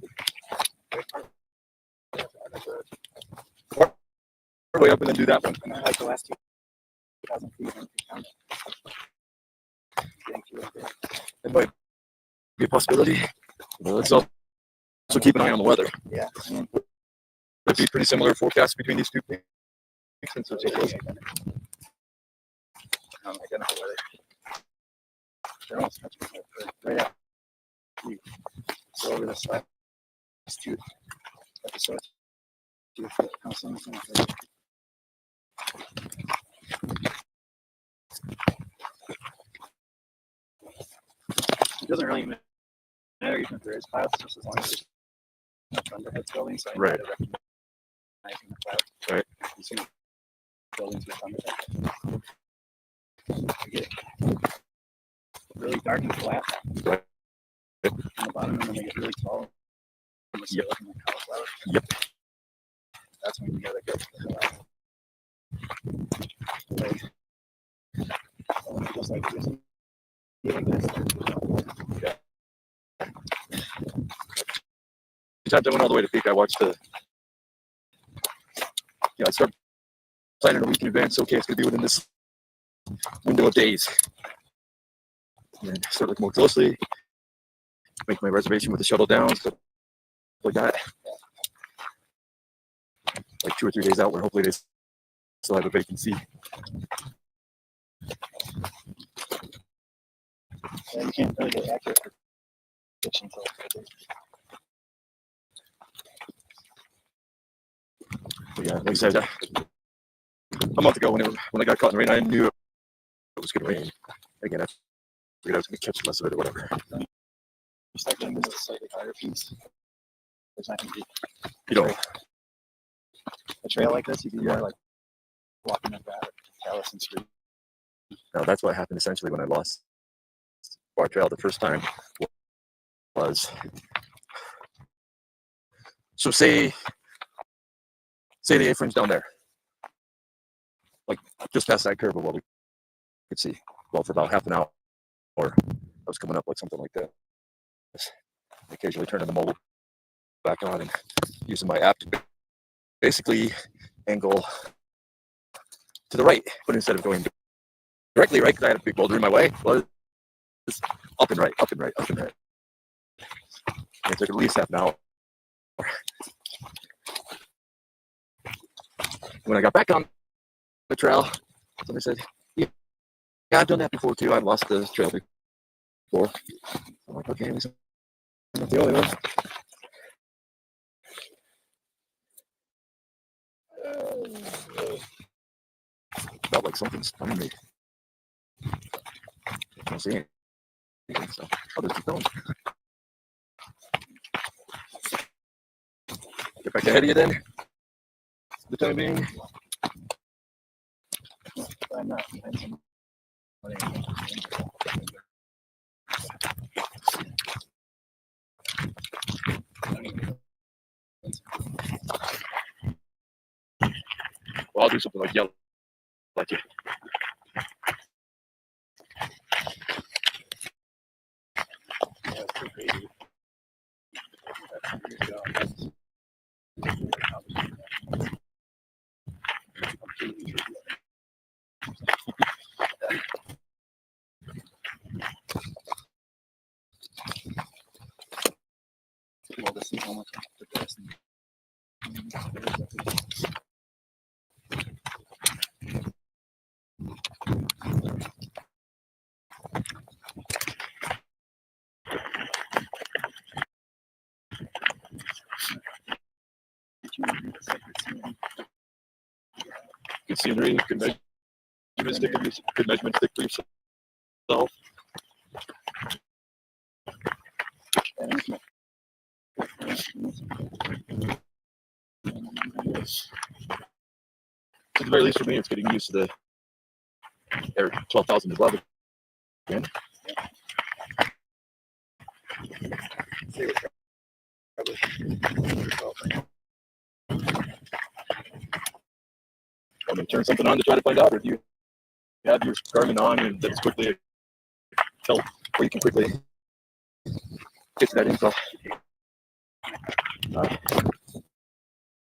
way up and then do that one. And I like the last 2,000 feet. Getting through it there. It might be a possibility. But let's also keep an eye on the weather. Yeah. I mean, It'd be pretty similar forecast between these two things. Since it's so close. Identical weather. They're almost much better. Right out. You go over this last 2 episodes. How soon it's going to take. It doesn't really matter even if there is clouds, just as long as there's no thunderheads building. So I Right. try to recognizing the clouds. Right. You see buildings with thunderheads. You get really dark and flat Right. on the bottom, and then they get really tall. And Yep. looking like cauliflower. Yep. That's when you gotta go to the hell out. Like, just like this. Like this. Anytime I went all the way to peak, I watched the. I start planning a week in advance. Okay, it's going to be within this window of days. And then start looking more closely. Make my reservation with the shuttle down, stuff like that. Like 2 or 3 days out, where hopefully they still have a vacancy. Yeah, you can't really get accurate predictions like that. But yeah, like I said, a month ago when I got caught in the rain, I knew it was going to rain. Again, I figured I was going to catch less of it or whatever. You start getting into the slightly higher piece. There's not going to be You know, a trail like this. You can like walking up that Allison Street. now that's what happened essentially when I lost Bar Trail the first time. was, so say the A-frame's down there, like just past that curve of what we could see. Well, for about half an hour, I was coming up like something like that. Occasionally turning the mobile back on and using my app to basically angle to the right, but instead of going directly right, because I had a big boulder in my way, was up and right, up and right, up and right. And it took at least half an hour. When I got back on the trail, somebody said, yeah, I've done that before too. I've lost the trail before. I'm like, okay, I'm not the only one. Felt like something's on me. I don't see anything, so I'll just keep going. Get back ahead of you then. For the time being. I'm not. Well, I'll do something like yell like you. Well, to see how much the best. Good scenery, good measurement stick for yourself. At the very least for me, it's getting used to the air 12,000 above again. I'm going to turn something on to try to find out, or do you have your Garmin on and that's quickly tell where you can quickly get to that info?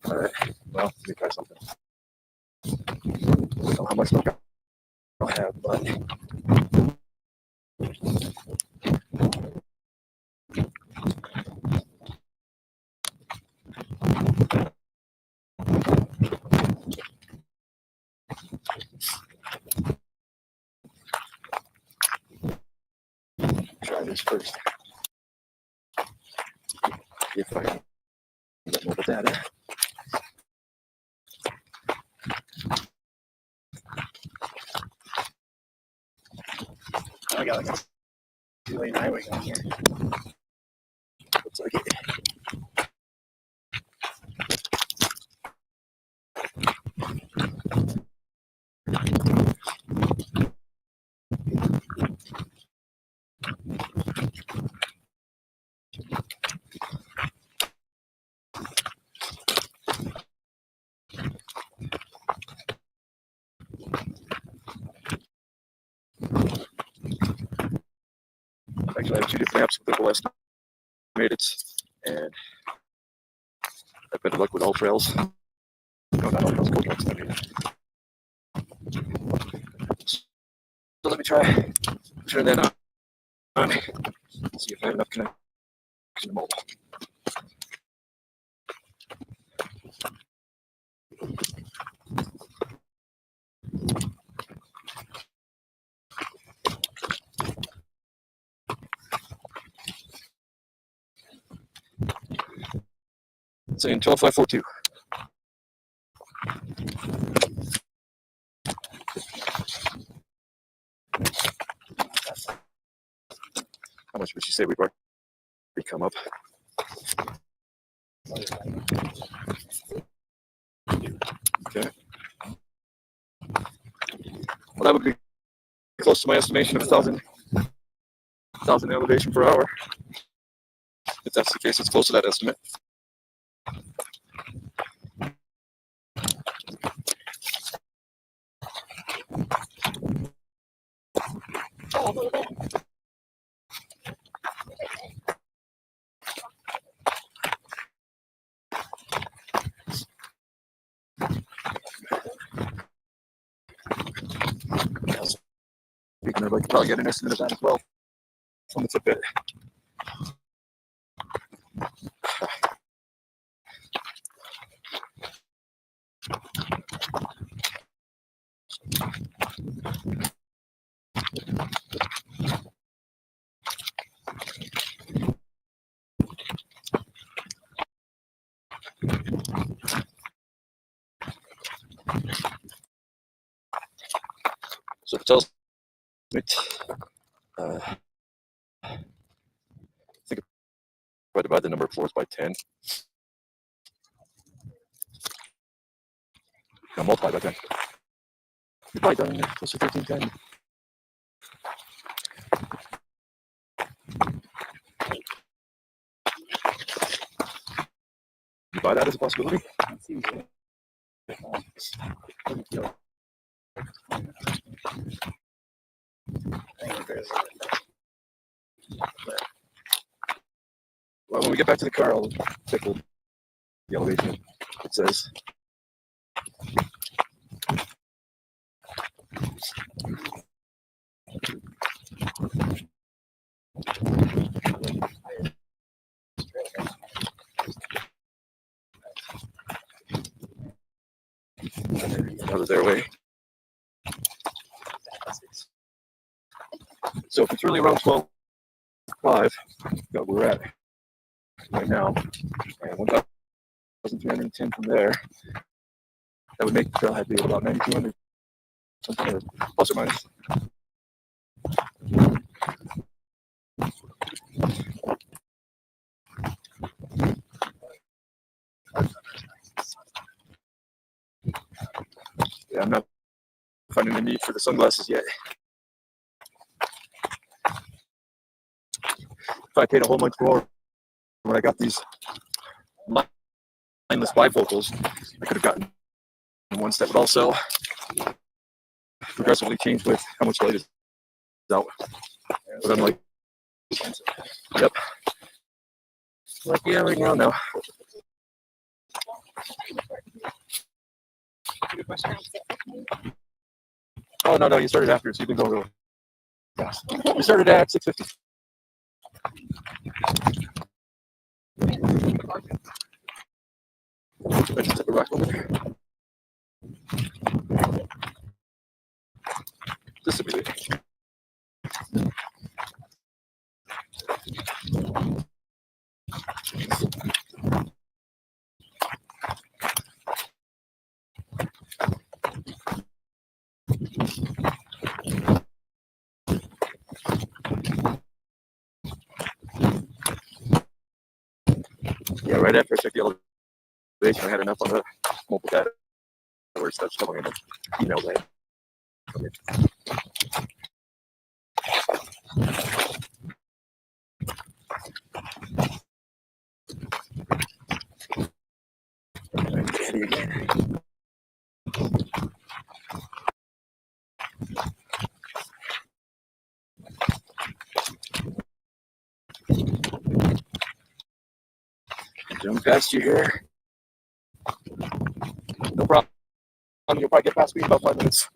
All right, well, let me try something. I don't know how much luck I have, but try this first. If I can get mobile data. I got like a 2-lane highway going here. Looks like it. Actually, I have two different apps with Google Estimates, and I've better luck with all trails. No, not all trails, Google Estimates. So let me try turn that on. See if I have enough connection to mobile. Saying 12542. How much would you say we've already come up? Okay. Well, that would be close to my estimation of 1,000 elevation per hour. if that's the case, it's close to that estimate. Speaking of, I could probably get an estimate of that as well from the Fitbit. So it tells me, I think if I divide the number of floors by 10, now multiply by 10. You're probably done close to 1310. You buy that as a possibility? Well, when we get back to the car, I'll check the elevation. It says. Out of their way. So if it's really around 12.5 that we're at right now, and 1,310 from there, that would make the trailhead be about 9,200, something plus or minus. Yeah, I'm not finding the need for the sunglasses yet. If I paid a whole bunch more when I got these mindless bifocals, I could have gotten ones that would also progressively change with how much light is out. But I'm like, yep. Like, yeah, right now, no. Oh, no, you started after, so you can go really fast. We started at 6:50. I just took a rock over there. This will be it. Yeah, right after I checked the elevation, I had enough on the mobile data where it starts coming in the email there. Jump past you here. No problem. You'll probably get past me in about 5 minutes.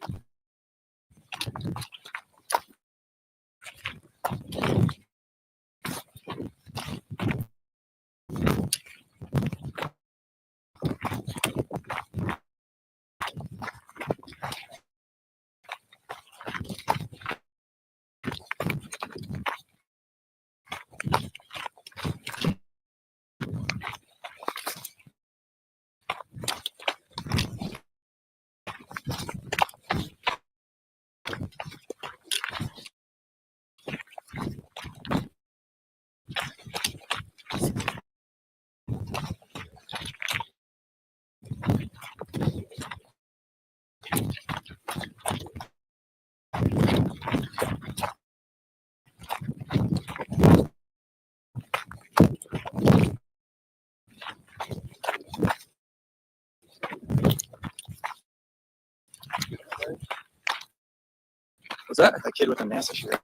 What's that? That kid with the NASA shirt.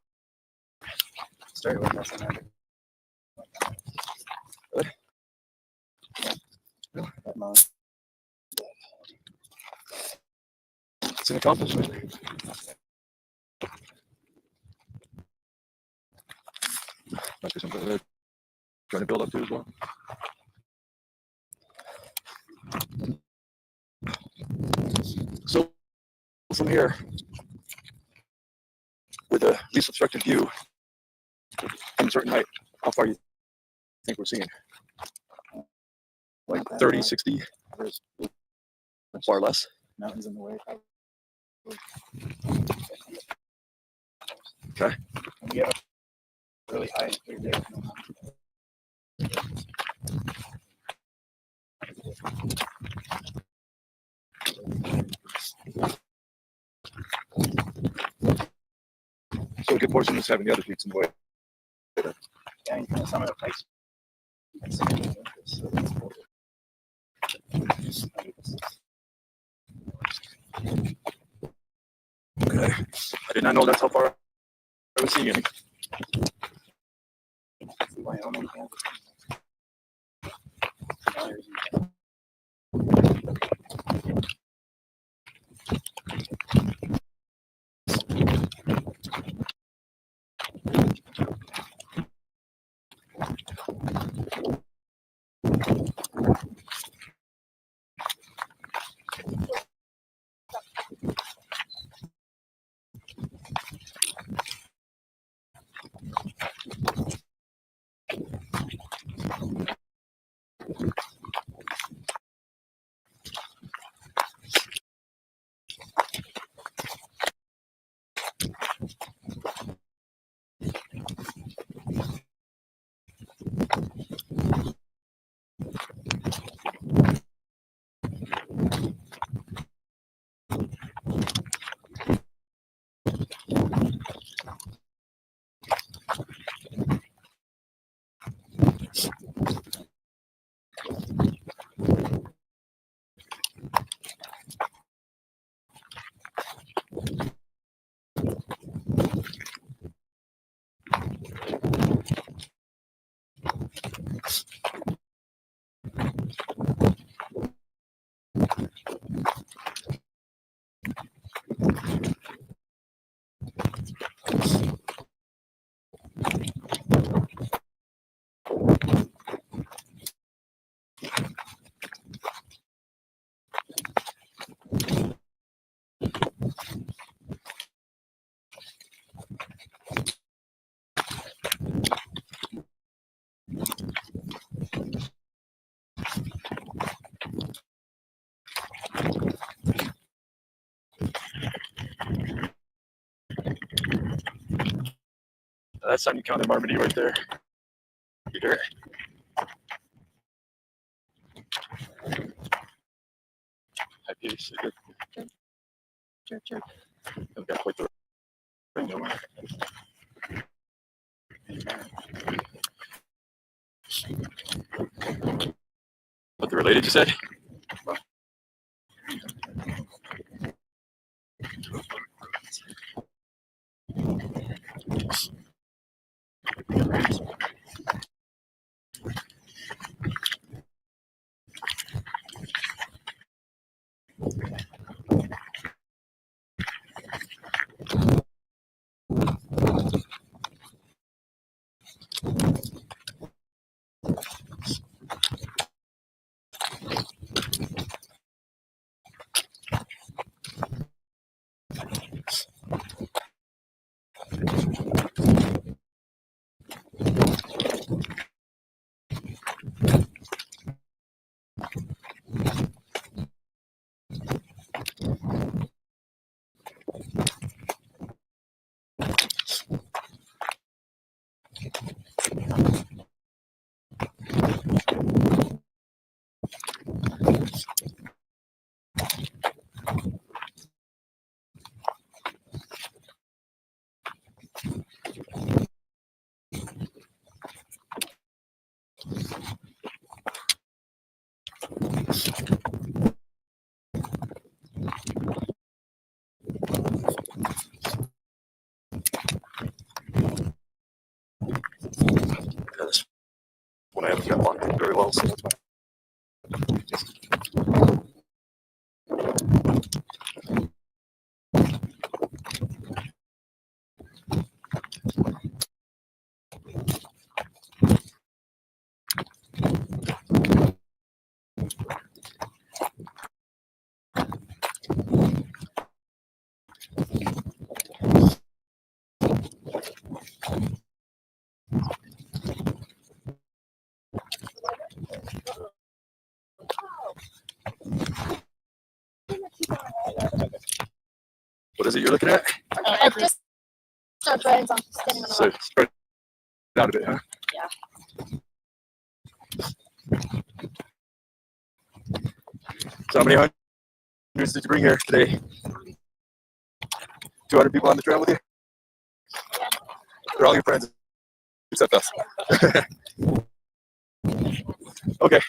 Started with NASA. That mom. It's an accomplishment. Might be something that trying to build up to as well. So from here, with a least obstructed view from a certain height, how far do you think we're seeing? Like 30, 60, There's far less. mountains in the way. Okay. And we have a really high clear day. So a good portion is having the other peaks in the way. Yeah, and some of the places. You can see it in Memphis, so that's cool. Okay. I did not know that's how far I was seeing any. Wyoming, yeah. That's time you counted Marmony right there. You hear it? High pace. Sure. I've got quite the right now. But they're related, you said? I haven't got along very well, so that's why. What is it you're looking at? Just breads. I'm standing on the So spread it out a bit, huh? Yeah. So how many hundreds did you bring here today? 200 people on the trail with you? They're all your friends, except us. Okay.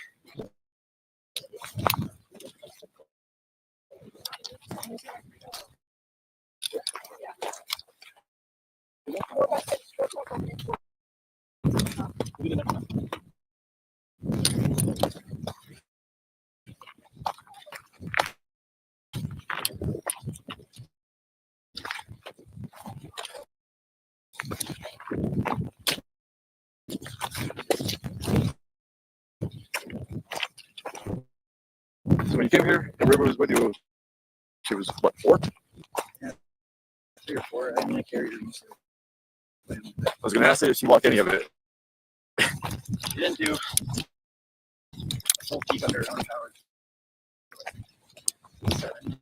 So when you came here, the river was with you. She was what, 4? 3 or 4. I mean, I carried her. I was gonna ask you if she walked any of it. She didn't do a full peak under her own power. 7.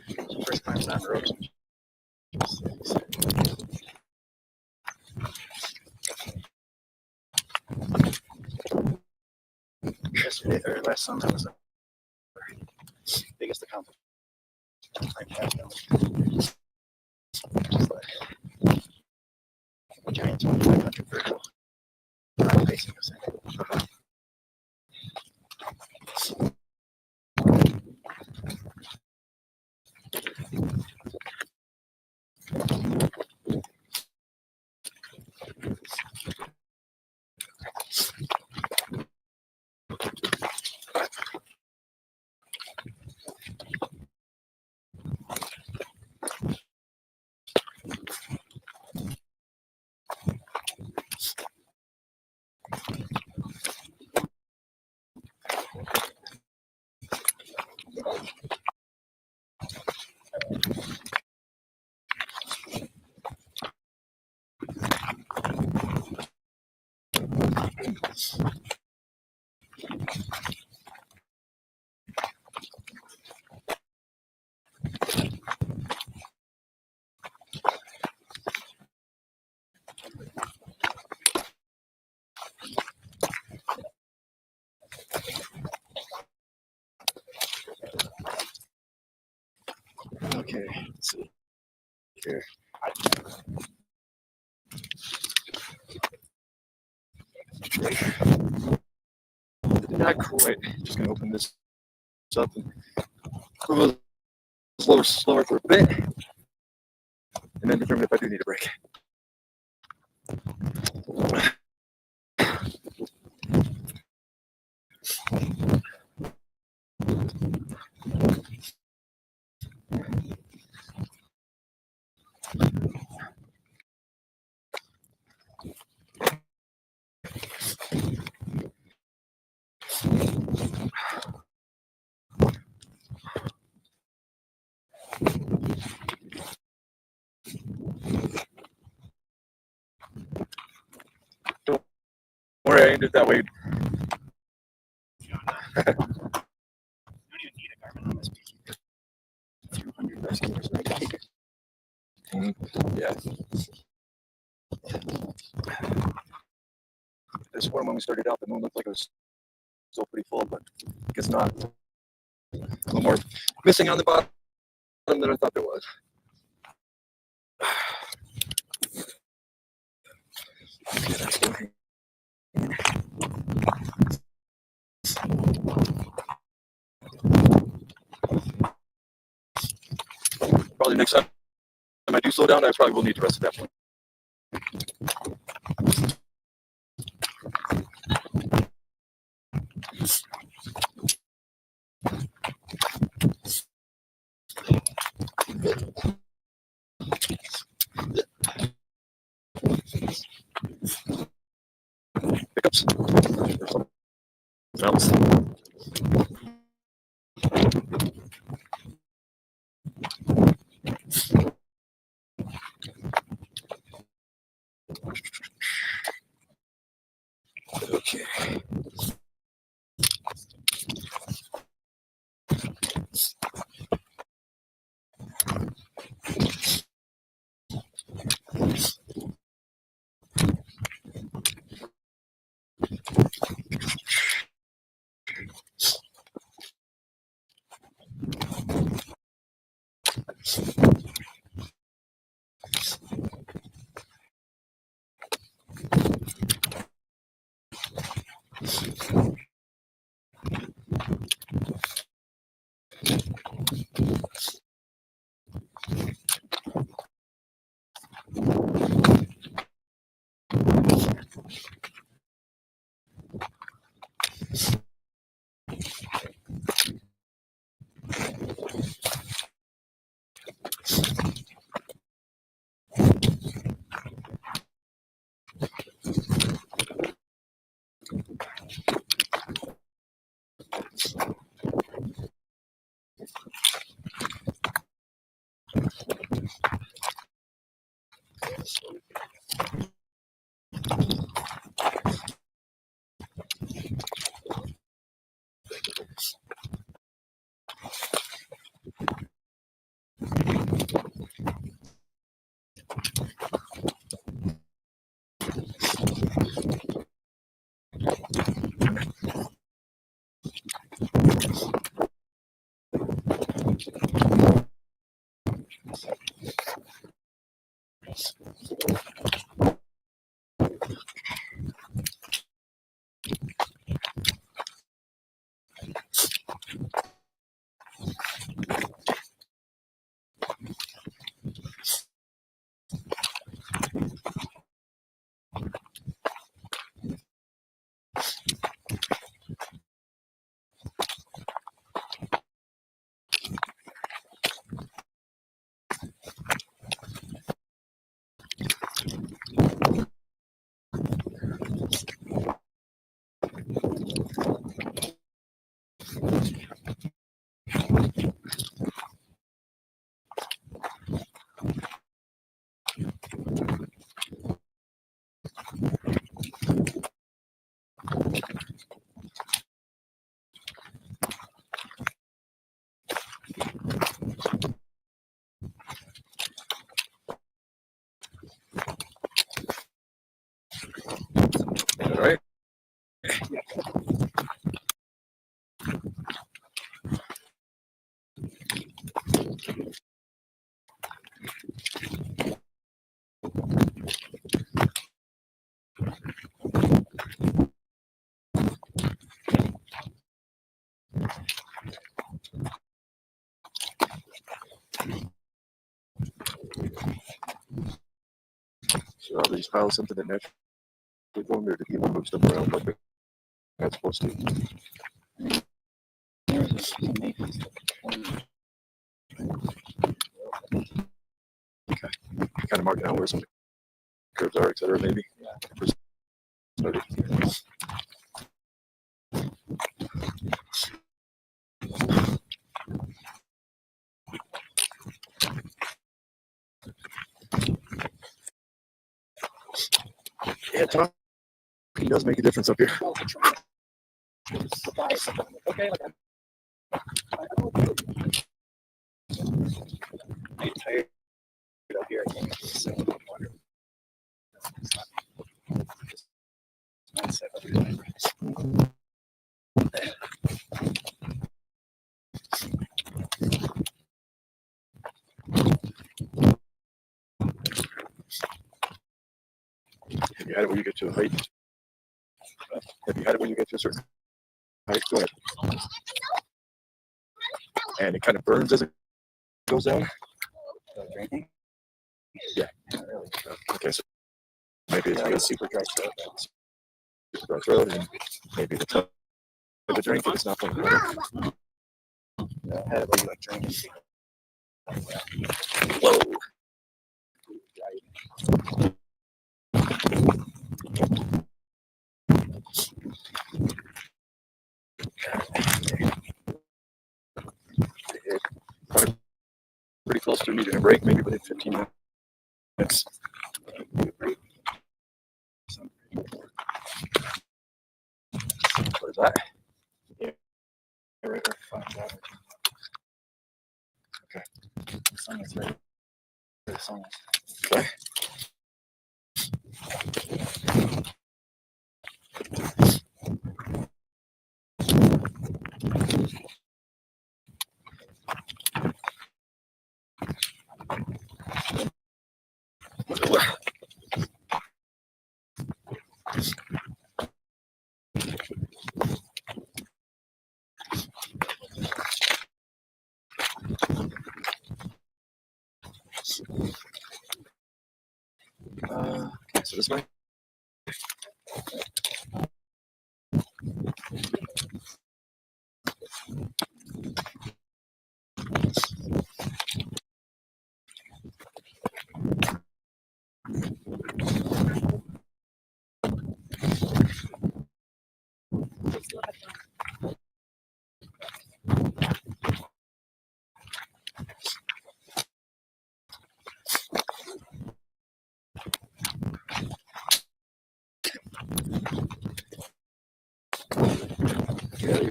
She first climbs down the ropes. Yesterday or last summer was the biggest accomplishment I've had. Just like giant 2500 vertical. I'm facing this thing. Okay, let's see here. Not quite. Just gonna open this up and move a little slower for a bit, and then determine if I do need a break. Don't worry, I aimed it that way. You don't even need a Garmin on this peak. 200 rescuers right here. Yeah. This one, when we started out, the moon looked like it was still pretty full, but it's not. A little more missing on the bottom than I thought there was. Okay, that's going. Probably next time I do slow down, I probably will need to rest at that point. Pickups. Else. Okay. All right. So are these piles something that naturally formed, or do people move stuff around like they're not supposed to? Okay. Kind of marking out where some curves are, etc. Maybe. First started. Yeah, talking does make a difference up here. Okay, like I'm tired up here. I can't sit in the water. Have you had it when you get to a height? Have you had it when you get to a certain Right, go ahead. And it kind of burns as it goes down. Drinking? Yeah. Not really. Okay, so maybe it's Yeah, like a a super dry throat. super throat, and maybe the type of drink is not like that. Yeah, I had like drinking. Whoa. Probably pretty close to needing a break, maybe within 15 minutes. What is that? Right where fine water. Okay. The sun is right. The sun is. Okay. Okay, so this way. Yeah,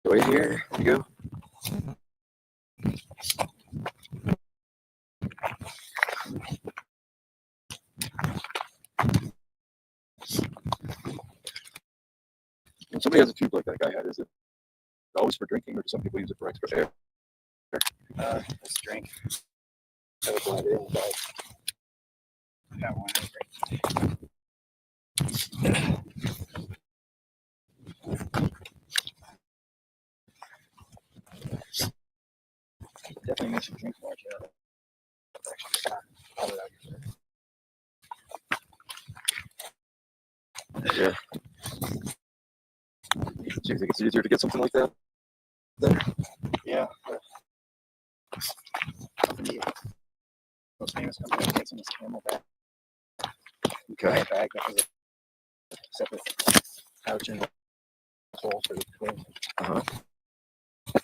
right here. Here you go. When somebody has a tube like that guy had, is it always for drinking, or do some people use it for extra air? Let's drink. I would go in, but I got one. Drink. Definitely makes you drink more. Yeah. Actually, all that Yeah. Do you think it's easier to get something like that? Yeah. Company, most famous company makes in this Camelback. Okay. Bag that has a separate pouch and hole for the twin. Uh-huh.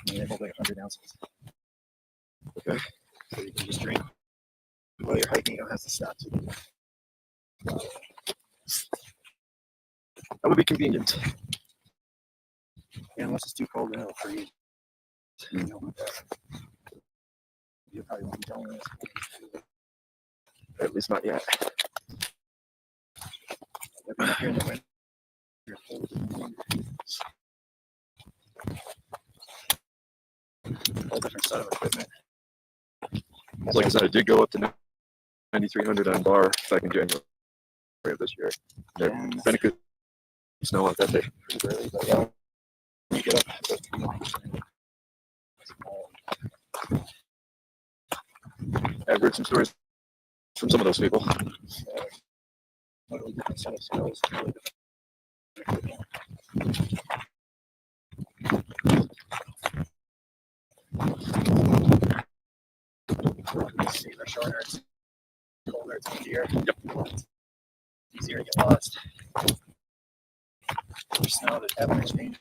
And they hold like 100 ounces. Okay. So you can just drink while you're hiking. You don't have to stop. That would be convenient. Yeah, unless it's too cold, then it'll freeze. You don't want that. You probably won't be telling this. At least not yet. Here in the winter, you're cold. All different set of equipment. Like I said, I did go up to 9,300 on bar back in January of this year. There And been a good snow out that day. pretty early, but yeah, you get up. I've heard some stories from some of those people. Totally different set of skills. Totally different See, they're shorter. It's colder. It's windier. Yep. It's easier to get lost. For snow, the temperature change.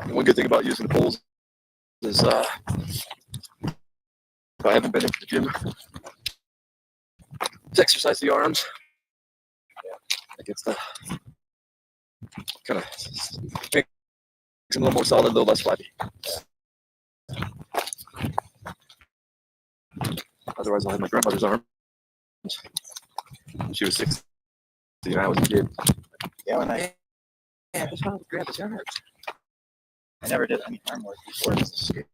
And one good thing about using the poles is if I haven't been into the gym to exercise the arms, it gets the kind of makes them a little more solid, a little less flappy. Otherwise, I had my grandmother's arm. She was 60 and I was a kid. Yeah, when I what's wrong with grandpa's arms? I never did any arm work before I was a skater.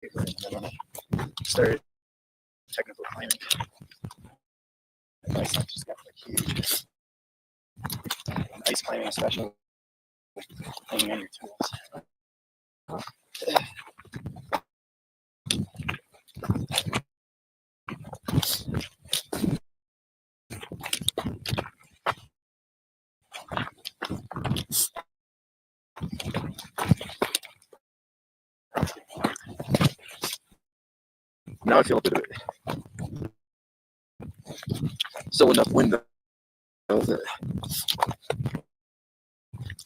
And then when I started technical climbing, my son just got like huge. Ice climbing, especially hanging on your tools. Now I feel a bit of it. So enough wind though that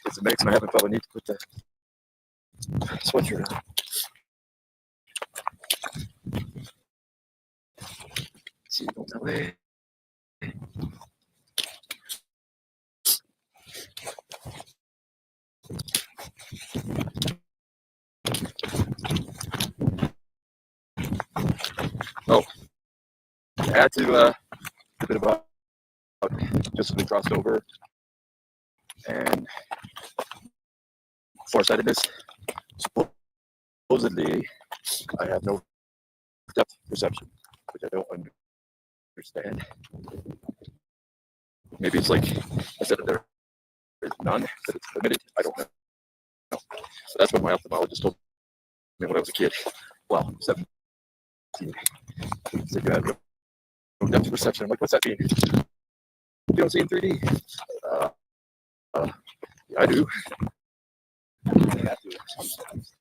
it's a mix, and I haven't felt a need to put the sweatshirt on. See, going that way. Oh, I had to a bit about just as we crossed over and farsightedness. Supposedly, I have no depth perception, which I don't understand. Maybe it's like I said, there is none, that it's limited. I don't know. So that's what my ophthalmologist told me when I was a kid. Well, 17. He said you have no depth perception. I'm like, what's that mean? You don't see in 3D. Yeah, I do. I have to sometimes.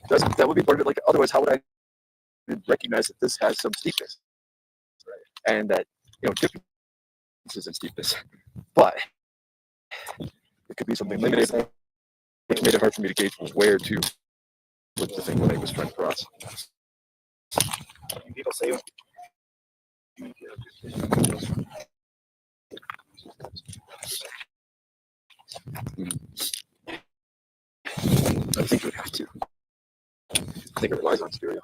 That would be part of it. Like, otherwise, how would I recognize that this has some steepness, right? And that differences in steepness, but it could be something limited, which made it hard for me to gauge where to put the thing when I was trying to cross. People say I think we have to. I think it relies on stereo.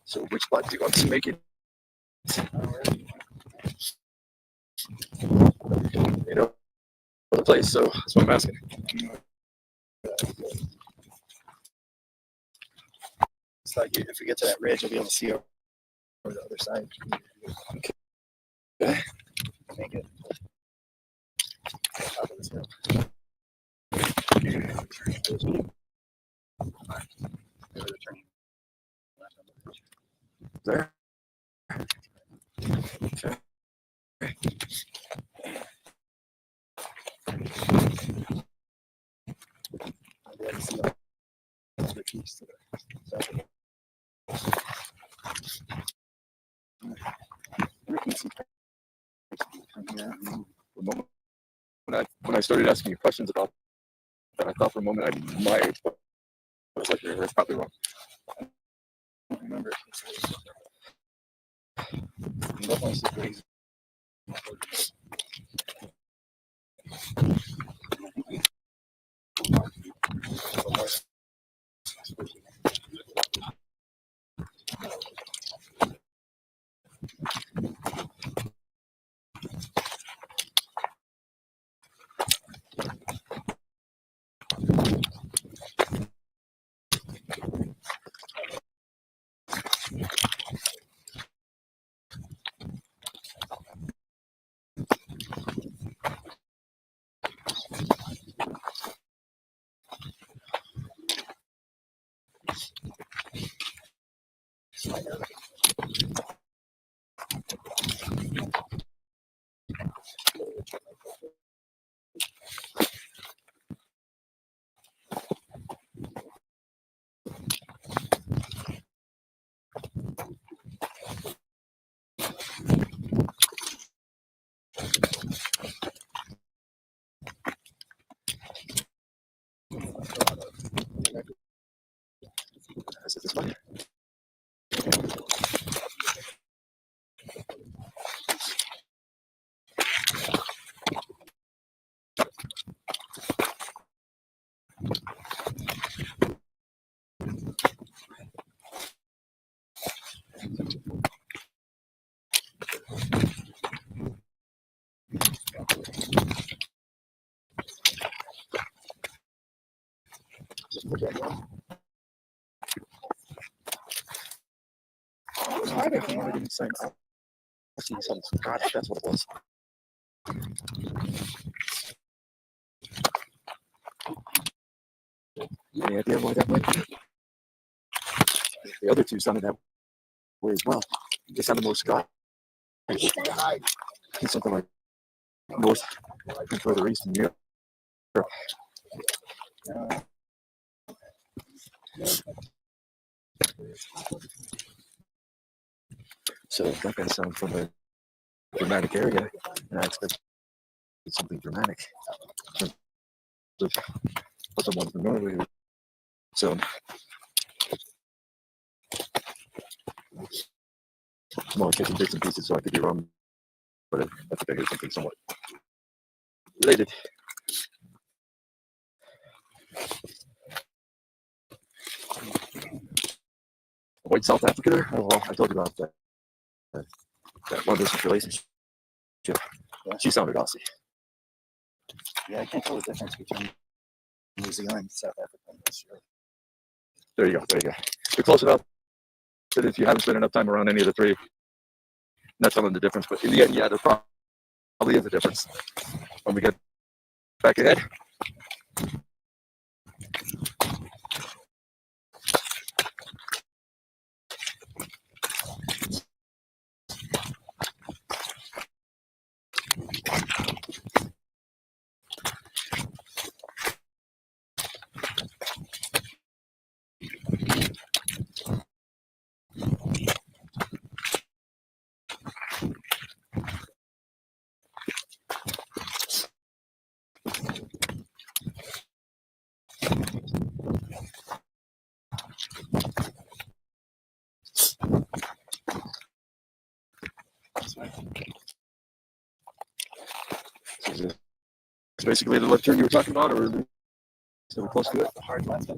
So which spot do you want to make it? You know, the place. So that's what I'm asking. it's like if we get to that ridge, you'll be able to see over the other side. Okay. Make it. Top of this hill. There. Okay. When I started asking you questions about that, I thought for a moment I might, but I was like, that's probably wrong. I don't remember. Both my siblings. Just put that down. It's harder It to didn't say that. I see some scratch. That's what it was. Any idea why that might be? The other two sounded that way as well. They sounded more Scottish. Something like north and further east in Europe. So that guy sounds from a dramatic area, and I expect something dramatic. But someone from Norway. So I'm on catching bits and pieces, so I could be wrong, but I think I hear something somewhat related. White South Africa there? Oh, well, I told you about that long distance relationship. Yeah. She sounded Aussie. Yeah, I can't tell the difference between New Zealand and South Africa and Australia. There you go. There you go. You're close enough that if you haven't spent enough time around any of the three, not telling the difference, but in the end, yeah, there probably is a difference when we get back ahead. It's basically the left turn you were talking about, or so we're close to it. The hard left.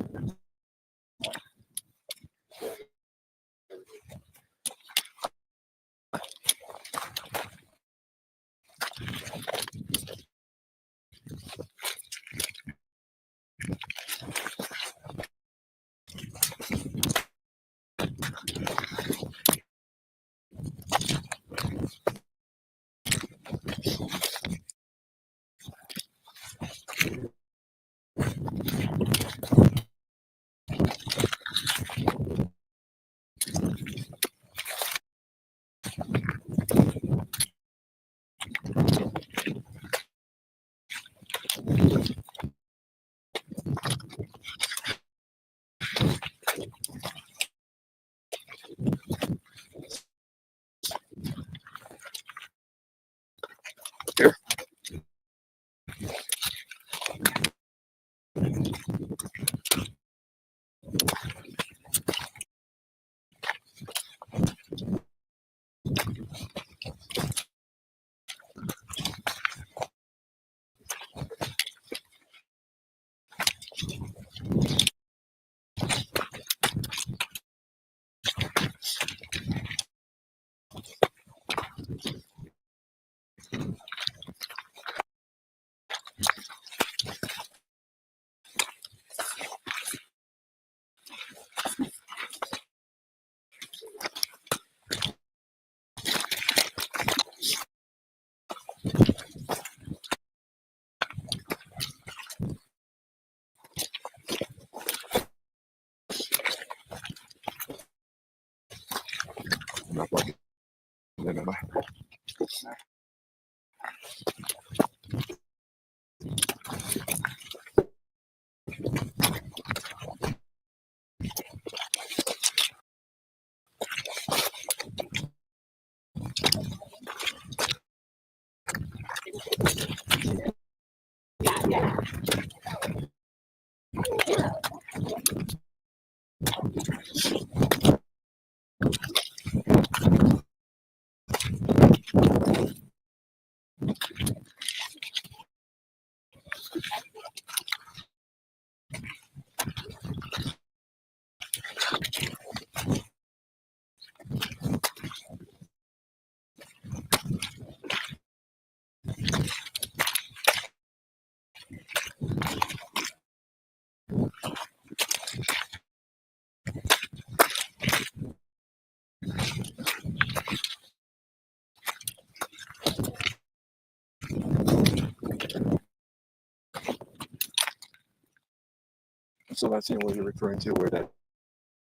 So not seeing what you're referring to, where that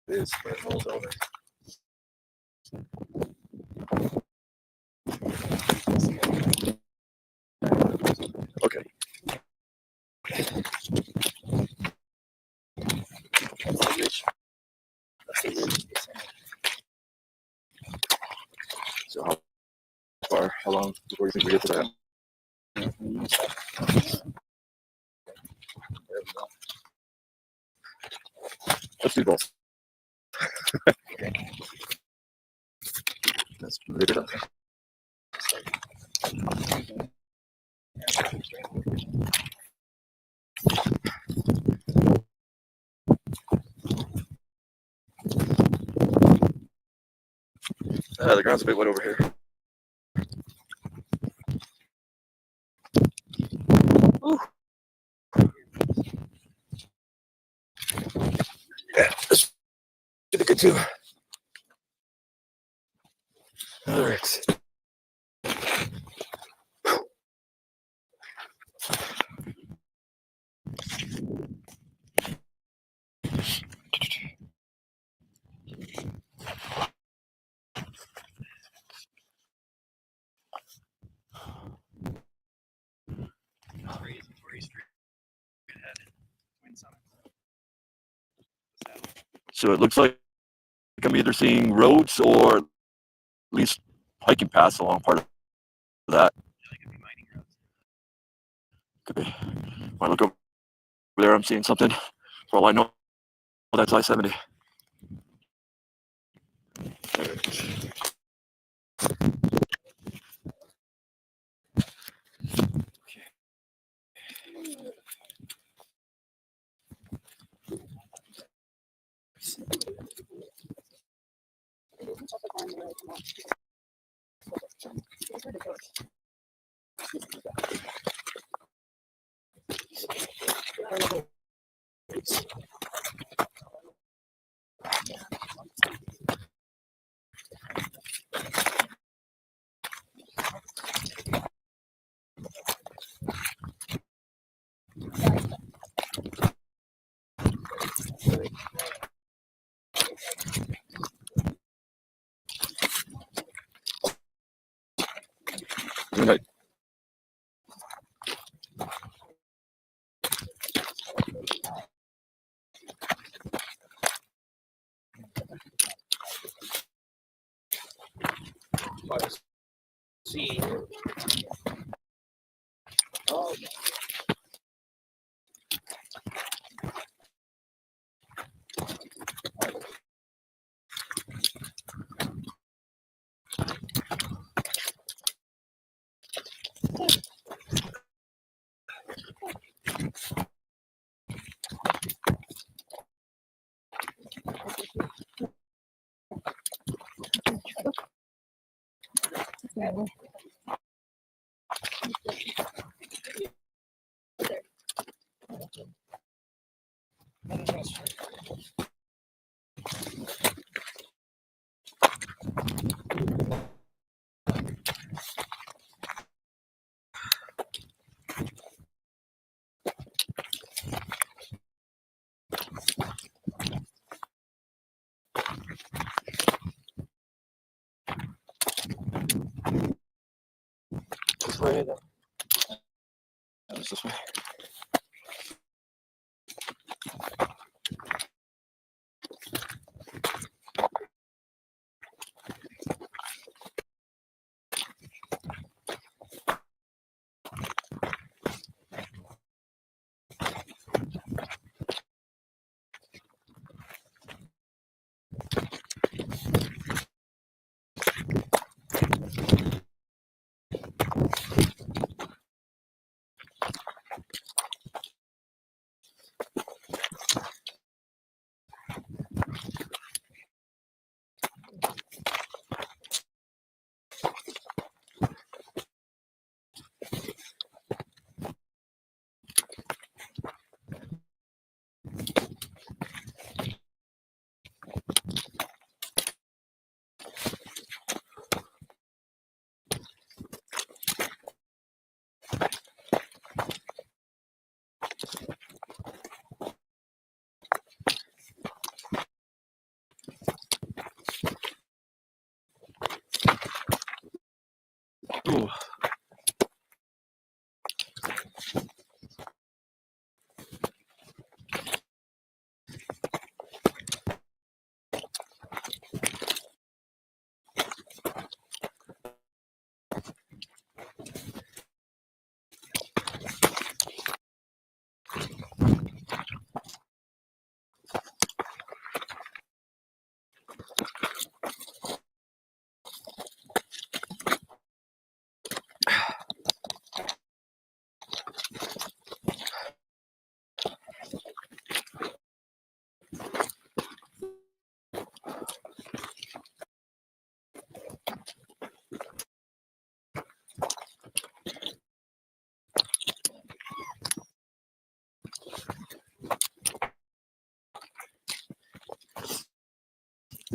is. But also, okay. So how far? How long before you think we get to that? Let's do both. Let's leave it up. The ground's a bit wet over here. Ooh. Yeah, this should be good too. All right. So it looks like I'm either seeing roads or at least hiking paths along part of that. Could be. When I look over there, I'm seeing something. For all I know, that's I-70. Good night. See. Oh. This way. This way.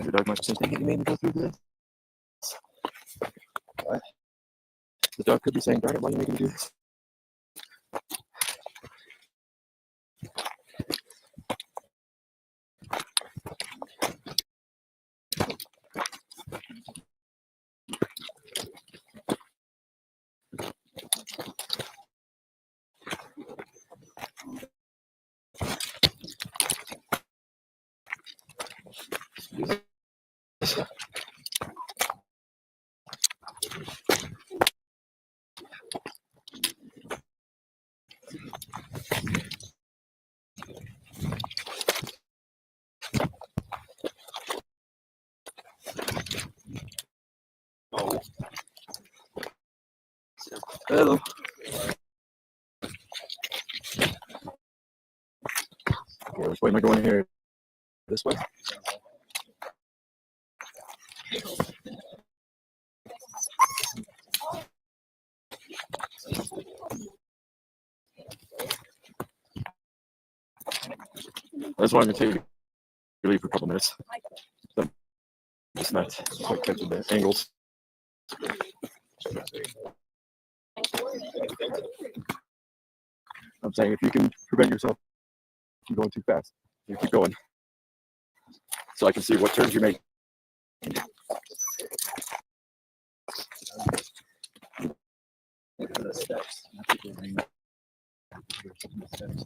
Your dog might be saying, "Dang it, you made me go through this." What? The dog could be saying, "Darn it, why are you making me do this?" Oh. Hello. Yeah, which way am I going here? This way? I just wanted to take a leave for a couple minutes. I'm just not quite catching the angles. I'm saying if you can prevent yourself from going too fast, you keep going. So I can see what turns you make. The steps. Not people bring up the steps.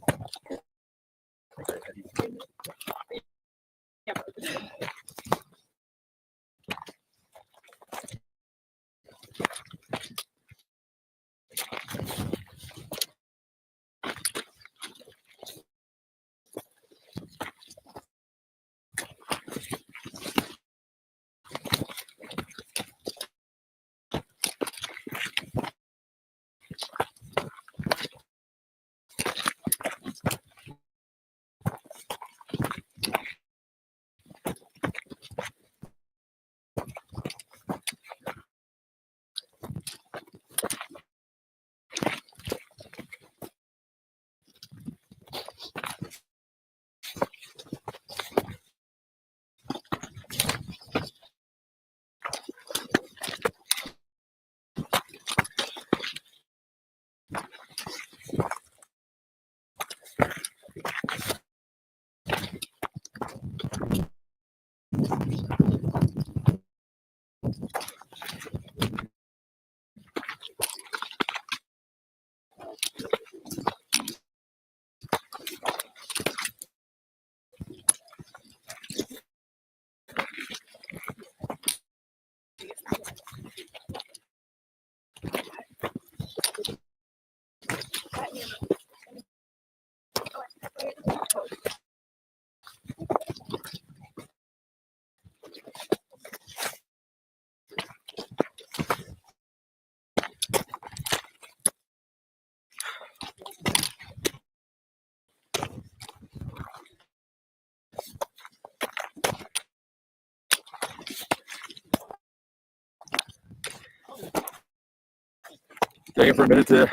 Taking for a minute to. It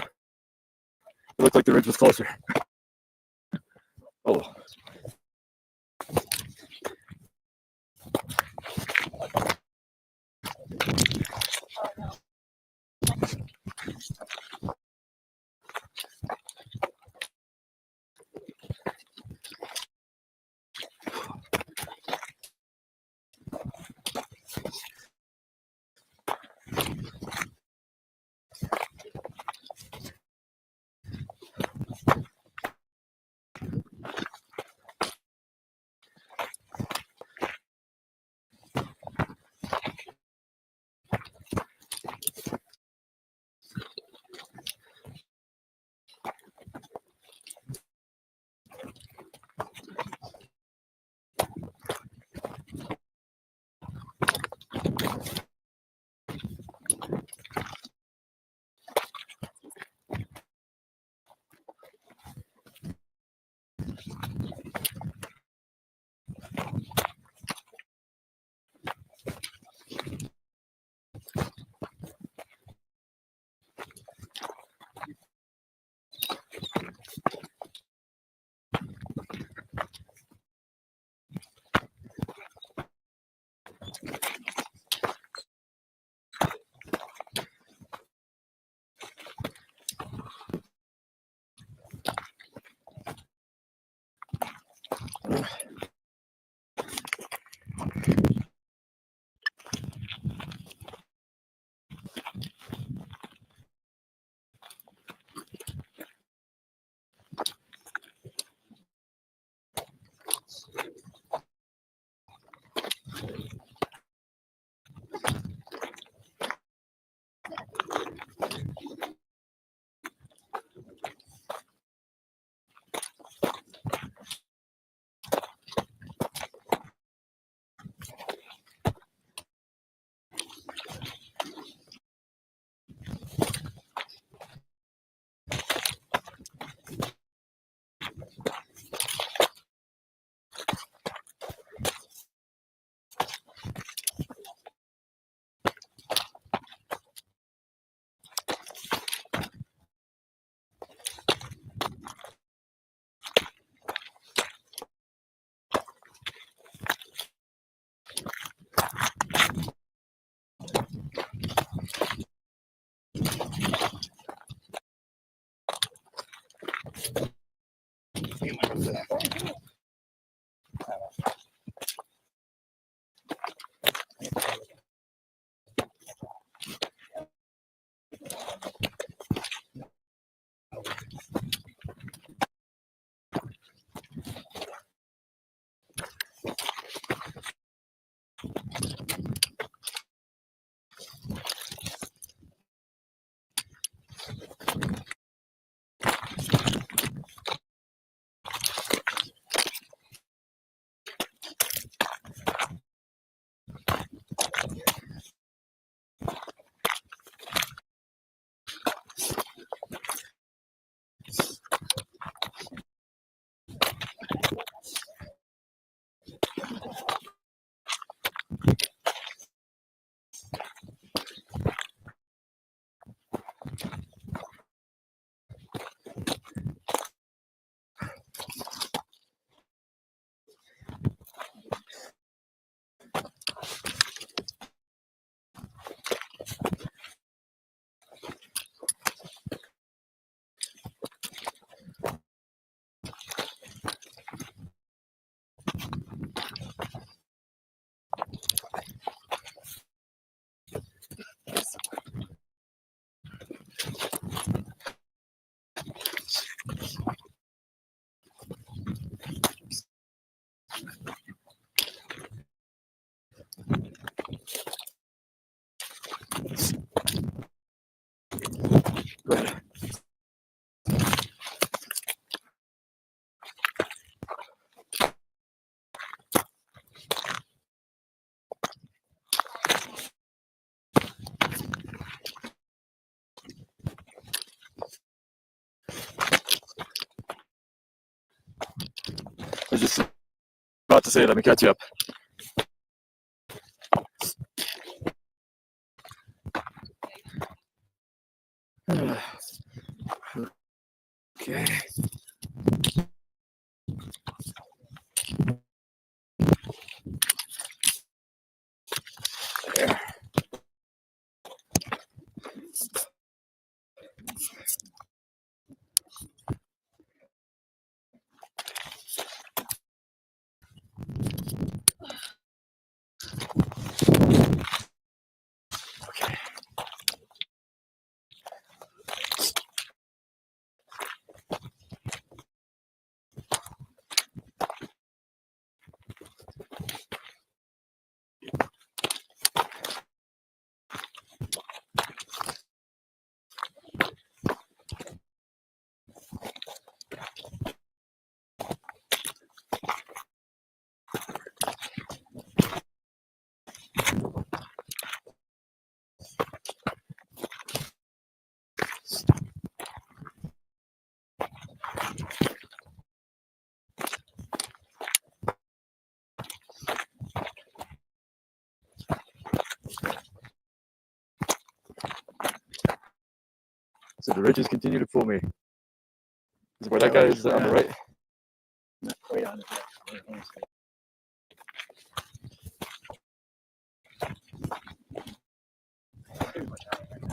looked like the ridge was closer. Oh. I was just about to say, let me catch you up. Okay. There. So the ridges continue to pull me. Is where that guy is on the right? Not quite on it yet. Almost there. Pretty much on it right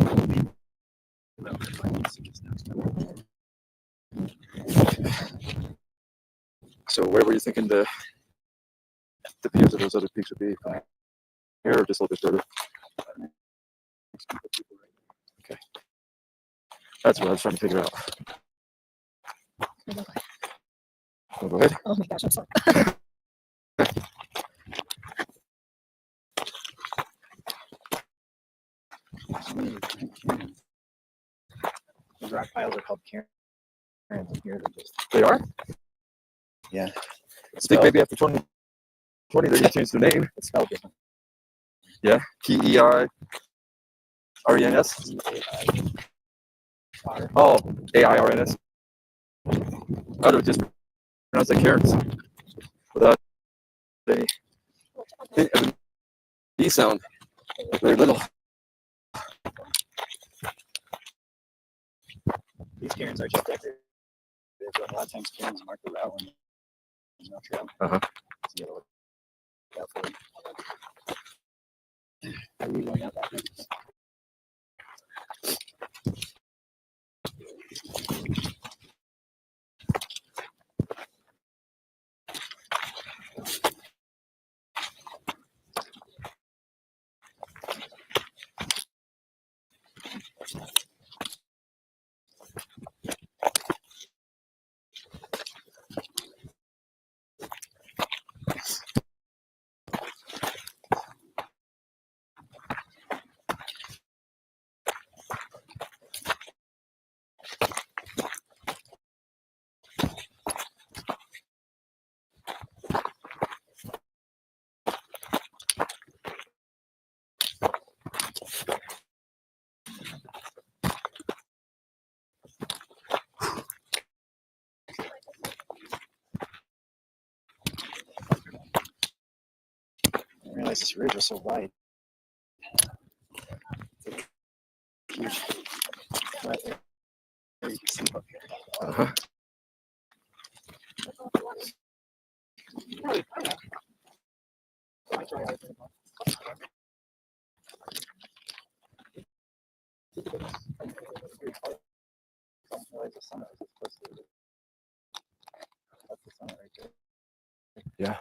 now. So where were you thinking the views of those other peaks would be from here, or just a little bit further? Okay, that's what I was trying to figure out. Oh, go ahead. Oh my gosh, I'm sorry. The rock piles are called cairns. And here they're just They are. yeah. I think maybe after 2020 they're gonna change the name. It's spelled different. Yeah, Keirens. Oh, AIRNS. I would have just pronounced it Cairns without the D sound. Very little. These cairns are just decorative. A lot of times cairns mark the route when there's no trail. Uh-huh. So you gotta look out for them. Are we going out that way? I didn't realize this ridge was so wide. Huge. Right there. There you can see up here. Uh-huh. There's a summit. That's the summit right there. Yeah.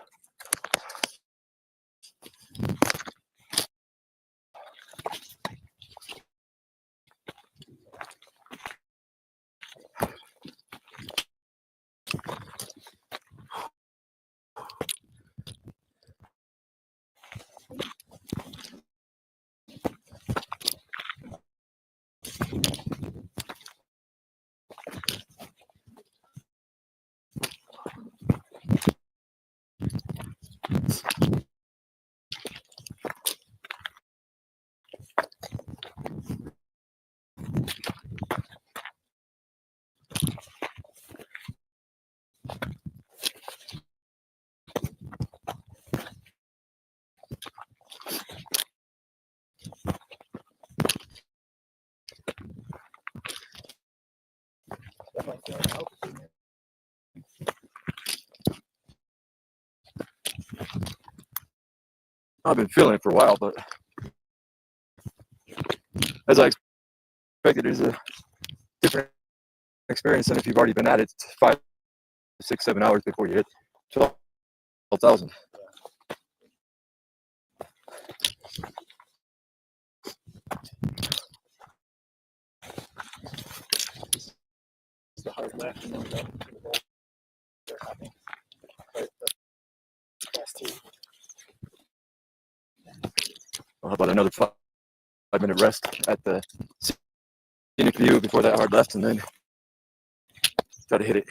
I've been feeling it for a while, but as I expected, it's a different experience than if you've already been at it 5, 6, 7 hours before you hit 12,000. The hard left and then go to the wall. They're hopping. But the best two. Well, how about another 5-minute rest at the scenic view before that hard left, and then try to hit it.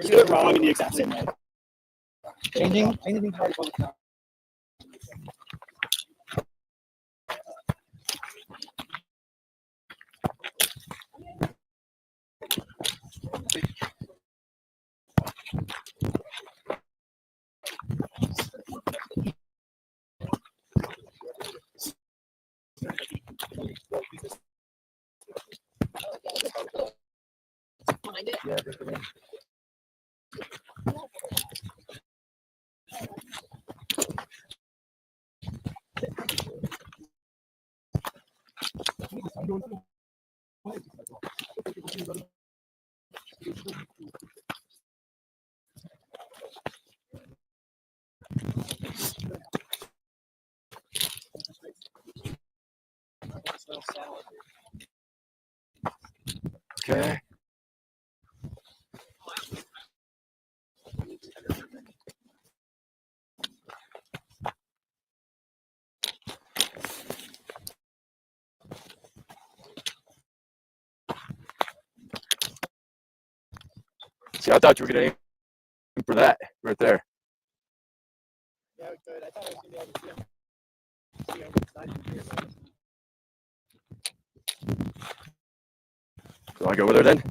We're doing it wrong in the exact same way. Changing anything hard for the everything. Okay. See, I thought you were gonna aim for that right there. Yeah, we could. I thought I was gonna be able to see over the side from here, but So I go over there then.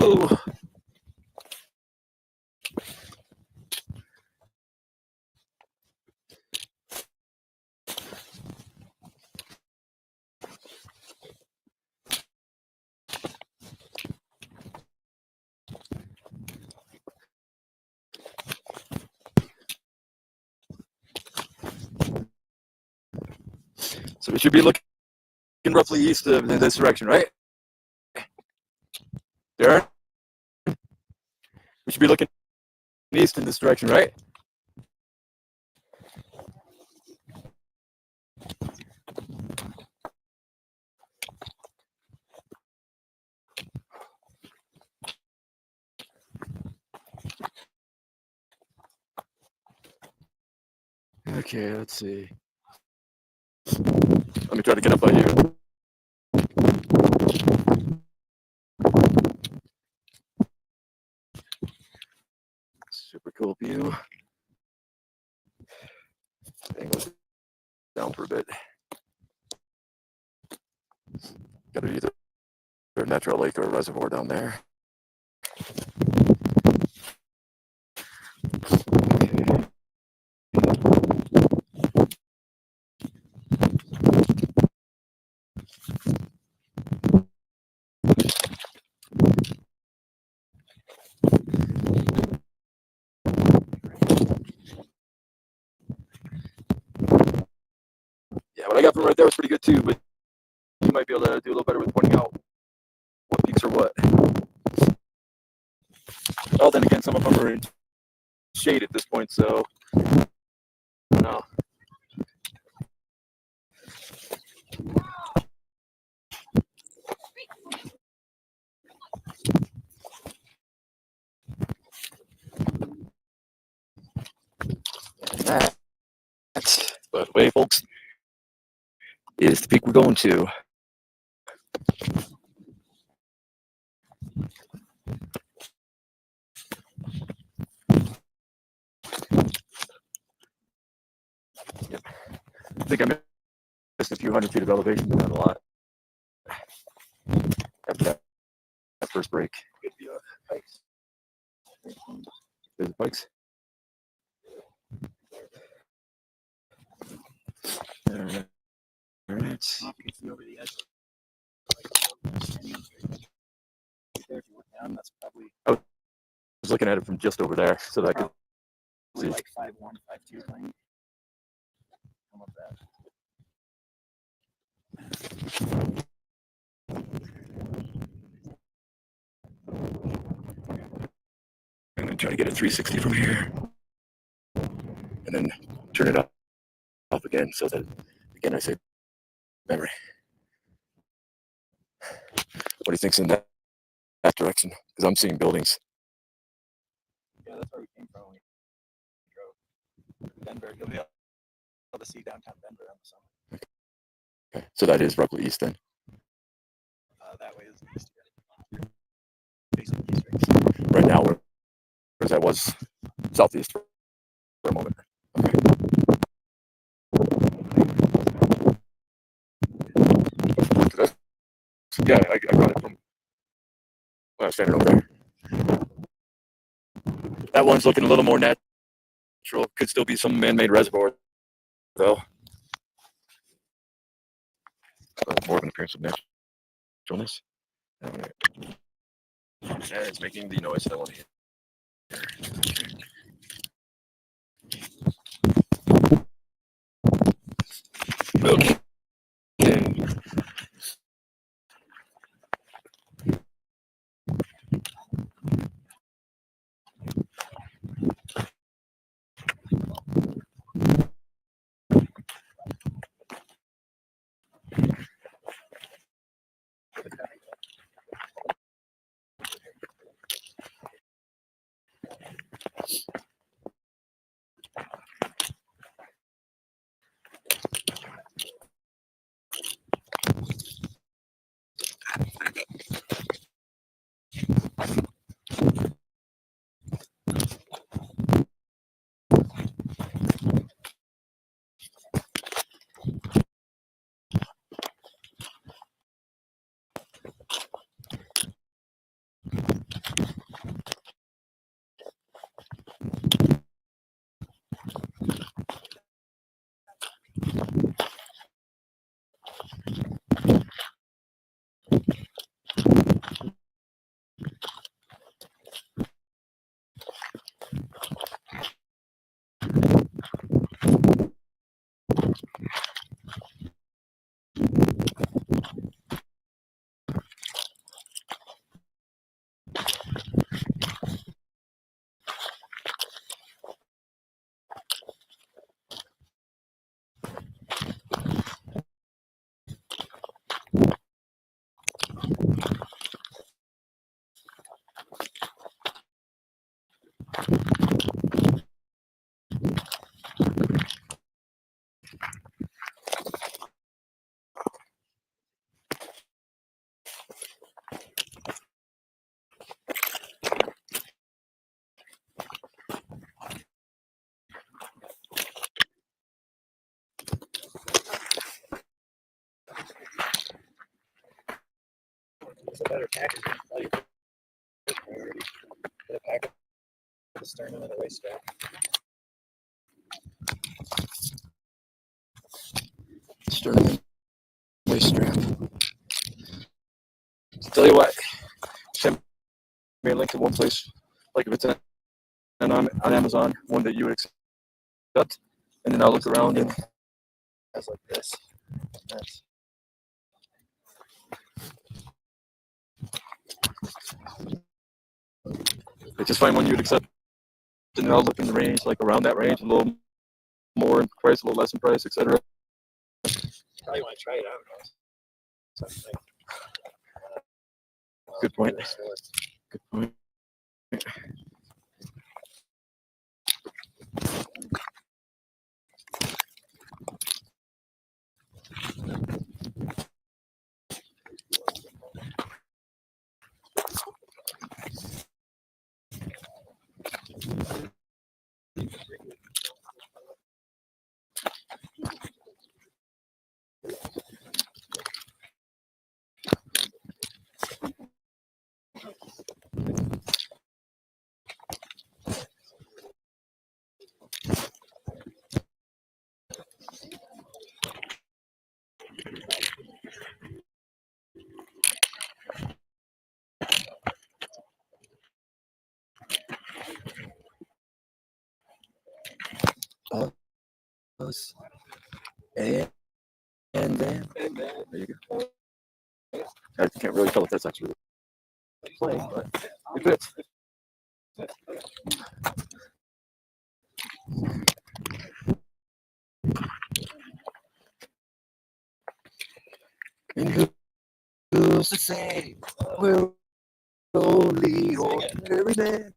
Ooh. So we should be looking roughly east of in this direction, right? Darren? We should be looking east in this direction, right? Okay, let's see. Let me try to get up on you. Super cool view. Angle down for a bit. Got either a natural lake or a reservoir down there. Okay. Yeah, what I got from right there was pretty good too, but you might be able to do a little better with pointing out what peaks are what. Well, then again, some of them are in shade at this point, so no. That, by the way, folks, is the peak we're going to. Yep. I think I missed a few hundred feet of elevation, but not a lot. After that first break. Good view of bikes. There's the bikes. All right. All right. you can see over the edge. There, if you look down, that's probably I was looking at it from just over there, so that I could see. like 5'1", 5'2", thing. Come up that. I'm gonna try to get a 360 from here, and then turn it up again, so that again I say memory. What do you think's in that direction? Because I'm seeing buildings. Denver. You'll be able to see downtown Denver on the summit. Okay. So that is roughly east then. That way is east. Facing east right. Right now, whereas that was southeast for a moment. Okay. Yeah, I got it from when I was standing over there. That one's looking a little more natural. Could still be some man-made reservoir, though. More of an appearance of naturalness. And it's making the noise that I want to hear. Okay. It's a better package. Better package. The stern and the waist strap. Stern waist strap. Tell you what, send me a link to one place, like if it's on Amazon, one that you would accept, and then I'll look around and That's like this. That's just find one you'd accept, and then I'll look in the range, like around that range, a little more in price, a little less in price, etc. probably want to try it out. Something. Good point. Good point. And then there you go. I can't really tell if that's actually playing, but it fits. And who's to say we're only ordinary men?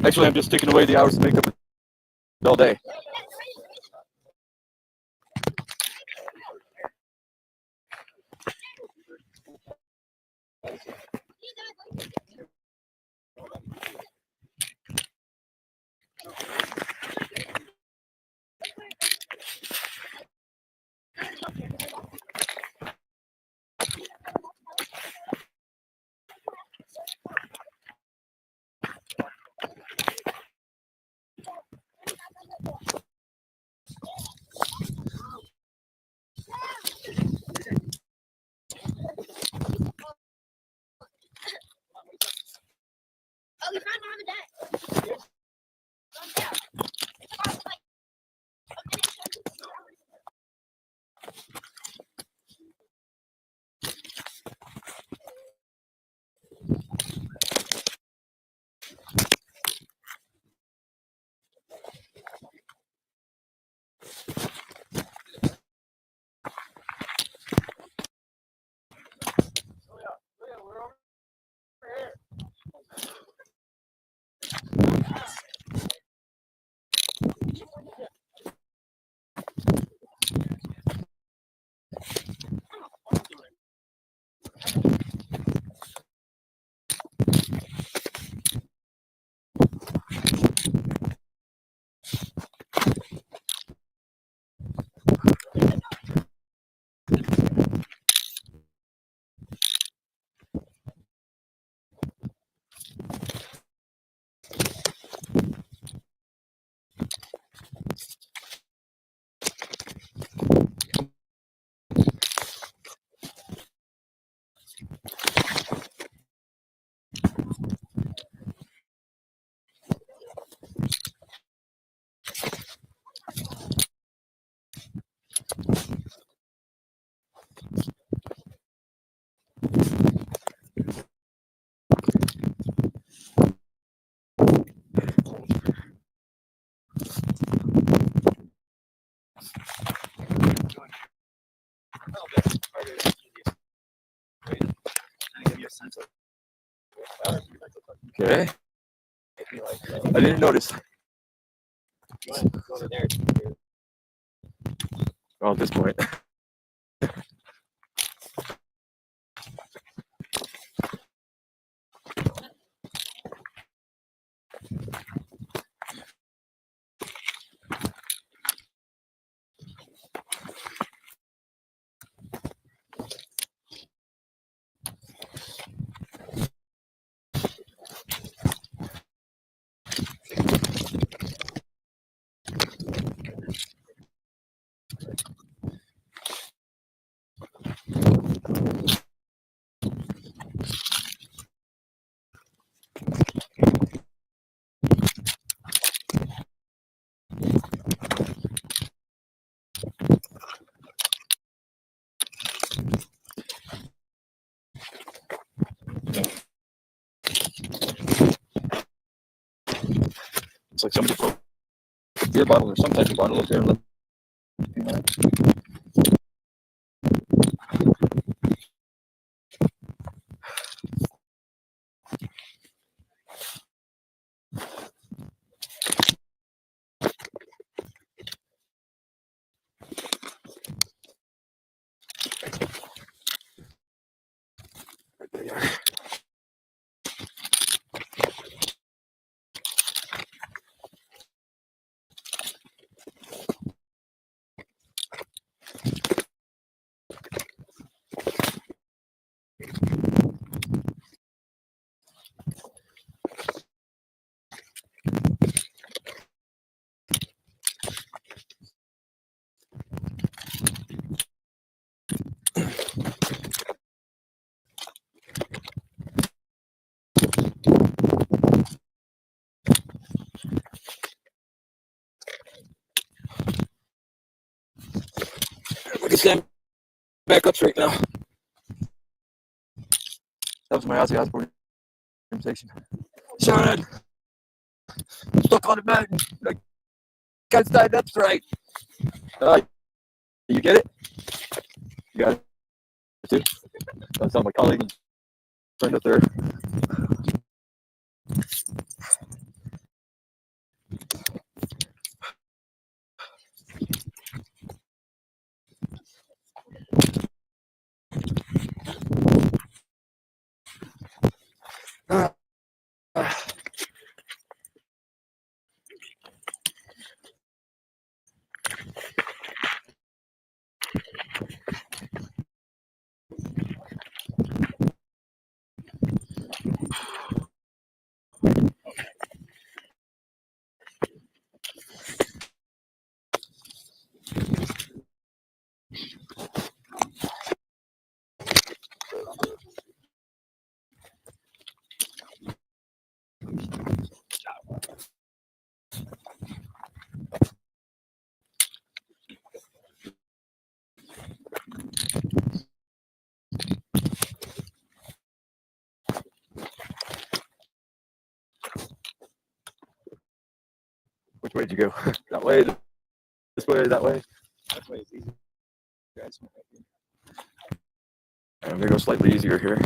Actually, I'm just taking away the hours to make up all day. Oh, we found mom and dad. Okay. I didn't notice. Oh, at this point. It's like somebody broke a beer bottle or some type of bottle up there. We can stand back up straight now. That was my Ozzy Osbourne conversation. Shannon, stuck on the mountain. Like, can't stand up straight. You get it? You got it too? That's my colleague and friend up there. Which way did you go? That way? This way? That way? That way is easy. Guys, I'm gonna go slightly easier here.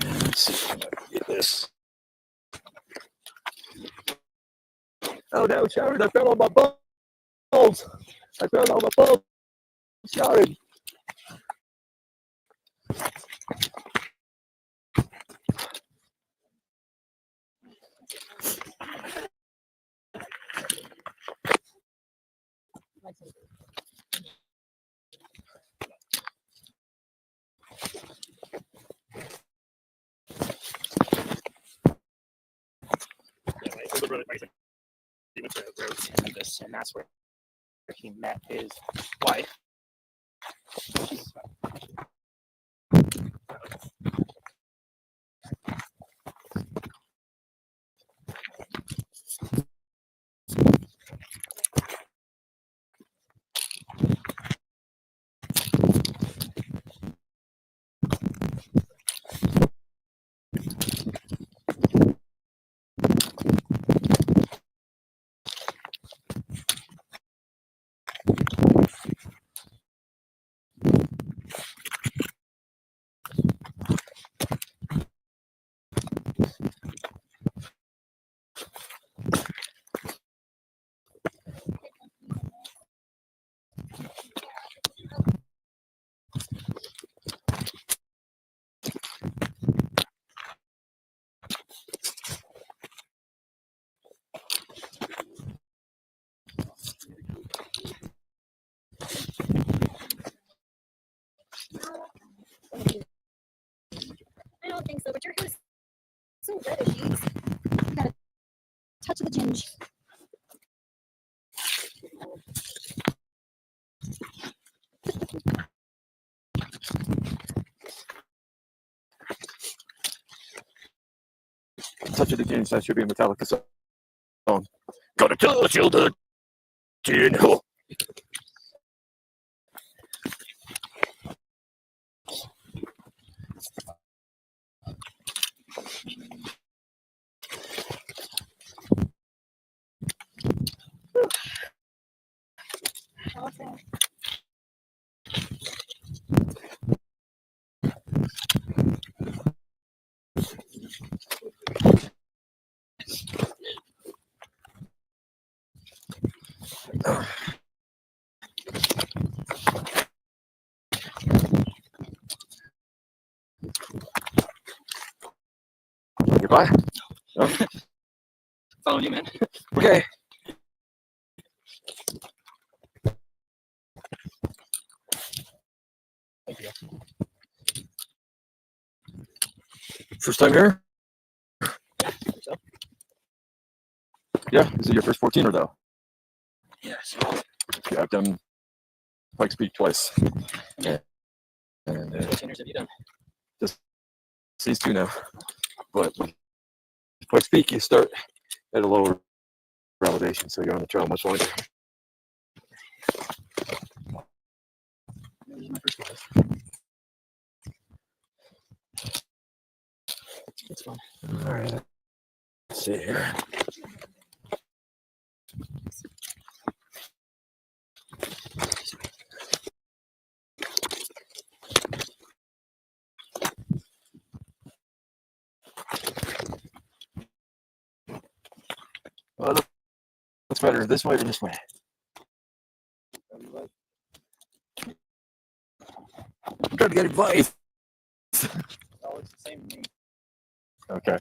Let's see if I can get this. Oh no, Sharon, I found all my balls. I found all my balls. Sharon. He went to Rhodes, Kansas, and that's where he met his wife. I don't think so, but your hair is so red, jeez. You got a touch of the ginge. Touch of the Jeans, that should be a Metallica song. Gotta touch you the gin. Goodbye. Following you, man. Okay. Thank you. First time here? So, Yeah. Is it your first 14er though? yes. Yeah, I've done Pikes Peak twice. Yeah. And What trainers have you done? these two now. But with Pikes Peak, you start at a lower elevation, so you're on the trail much longer. This is my first class. It's fun. All right. Let's see here. Well, what's better, this way or this way? I'm trying to get advice. Oh, it's the same to me. Okay.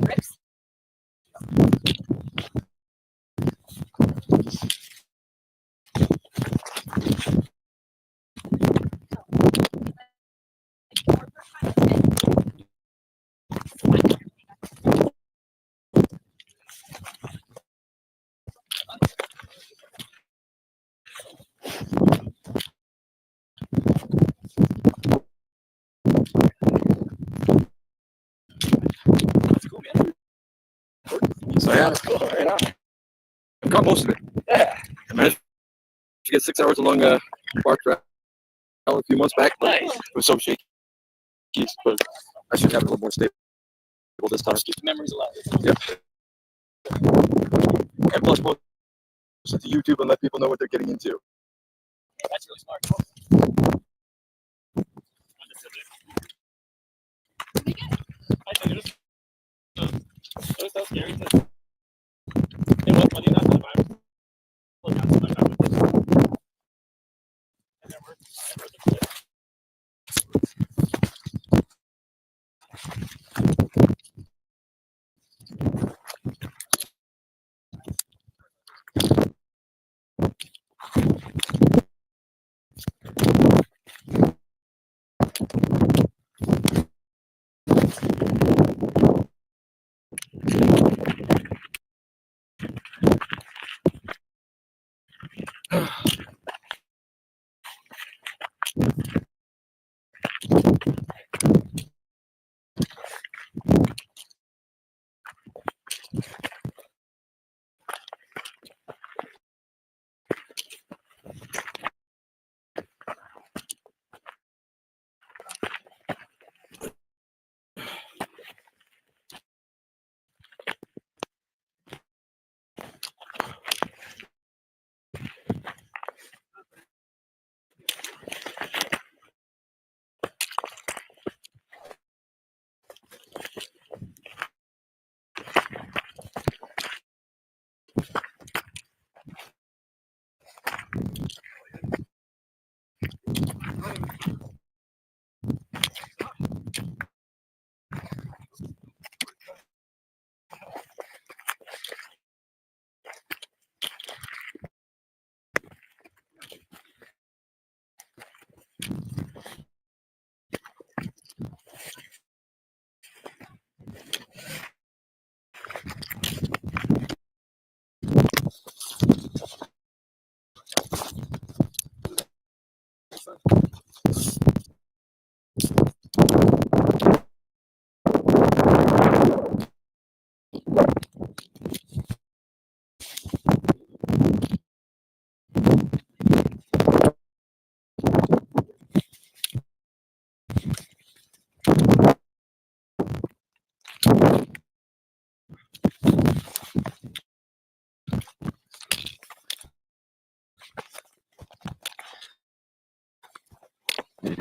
Grips. That's cool, man. So yeah, that's cool. Right on. I've got most of it. Yeah. I managed to get 6 hours along Bark Trail a few months back. But Nice. it was so shaky. But I should have it a little more stable this time. Keep the memories alive. Yep. And plus, post it to YouTube and let people know what they're getting into. That's really smart. I think it was so scary to. It was funny enough that I was looking out so much out with this. And then we're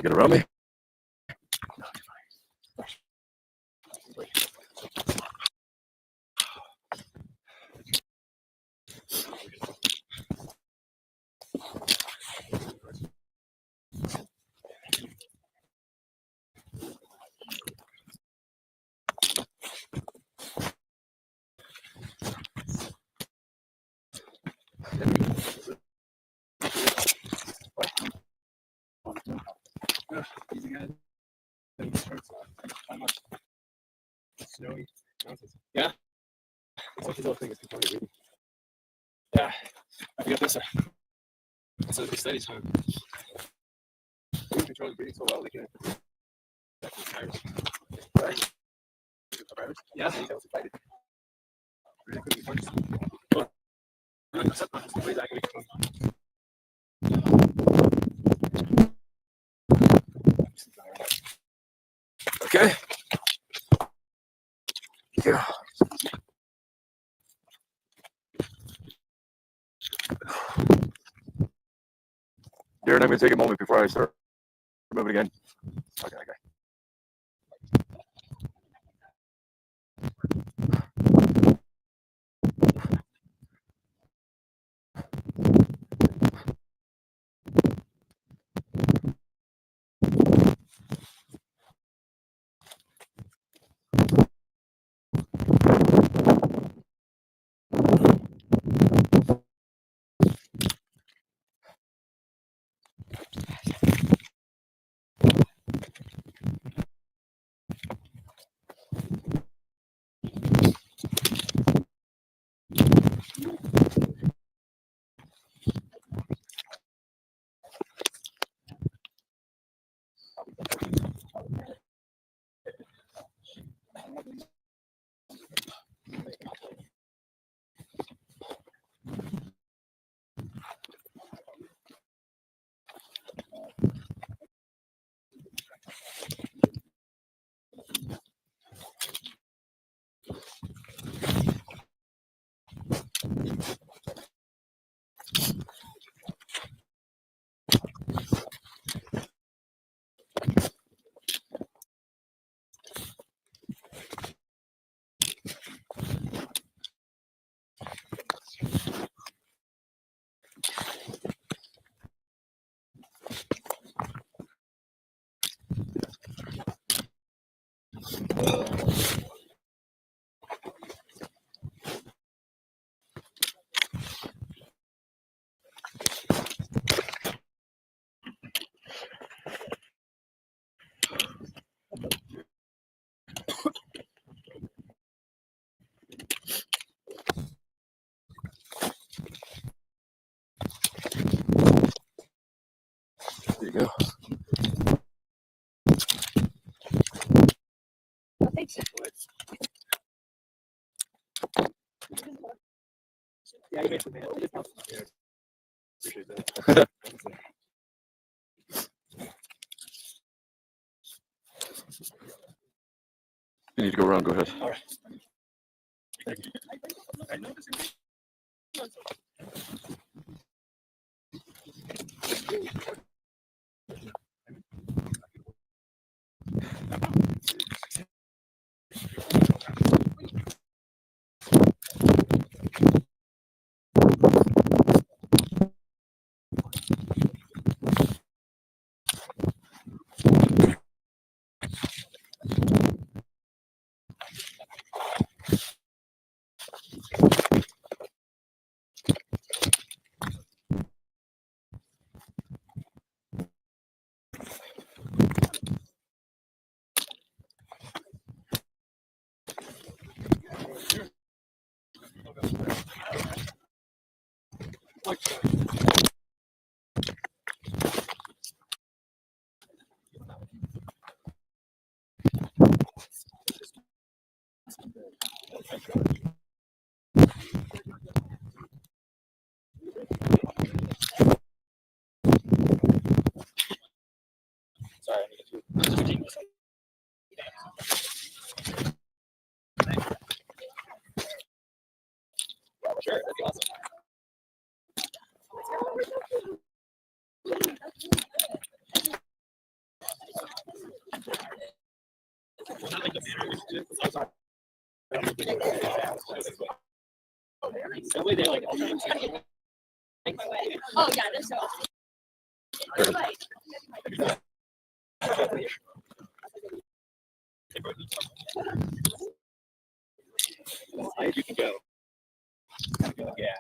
get around me. Snowy. Yeah. Yeah. I forgot this. That's what they studied. So. Control breathing so well they can. Right. Yeah. Really couldn't punch. Okay. Yeah. Darren, I'm going to take a moment before I start moving again. Okay. There you go. Oh, thanks. Yeah, you made some man. Appreciate that. You need to go around. Go ahead. All right. Sorry, I need to. Sure, that'd be awesome. Not like the banner, it's sorry. That way they like. Oh, yeah, this so. You can go. Yeah.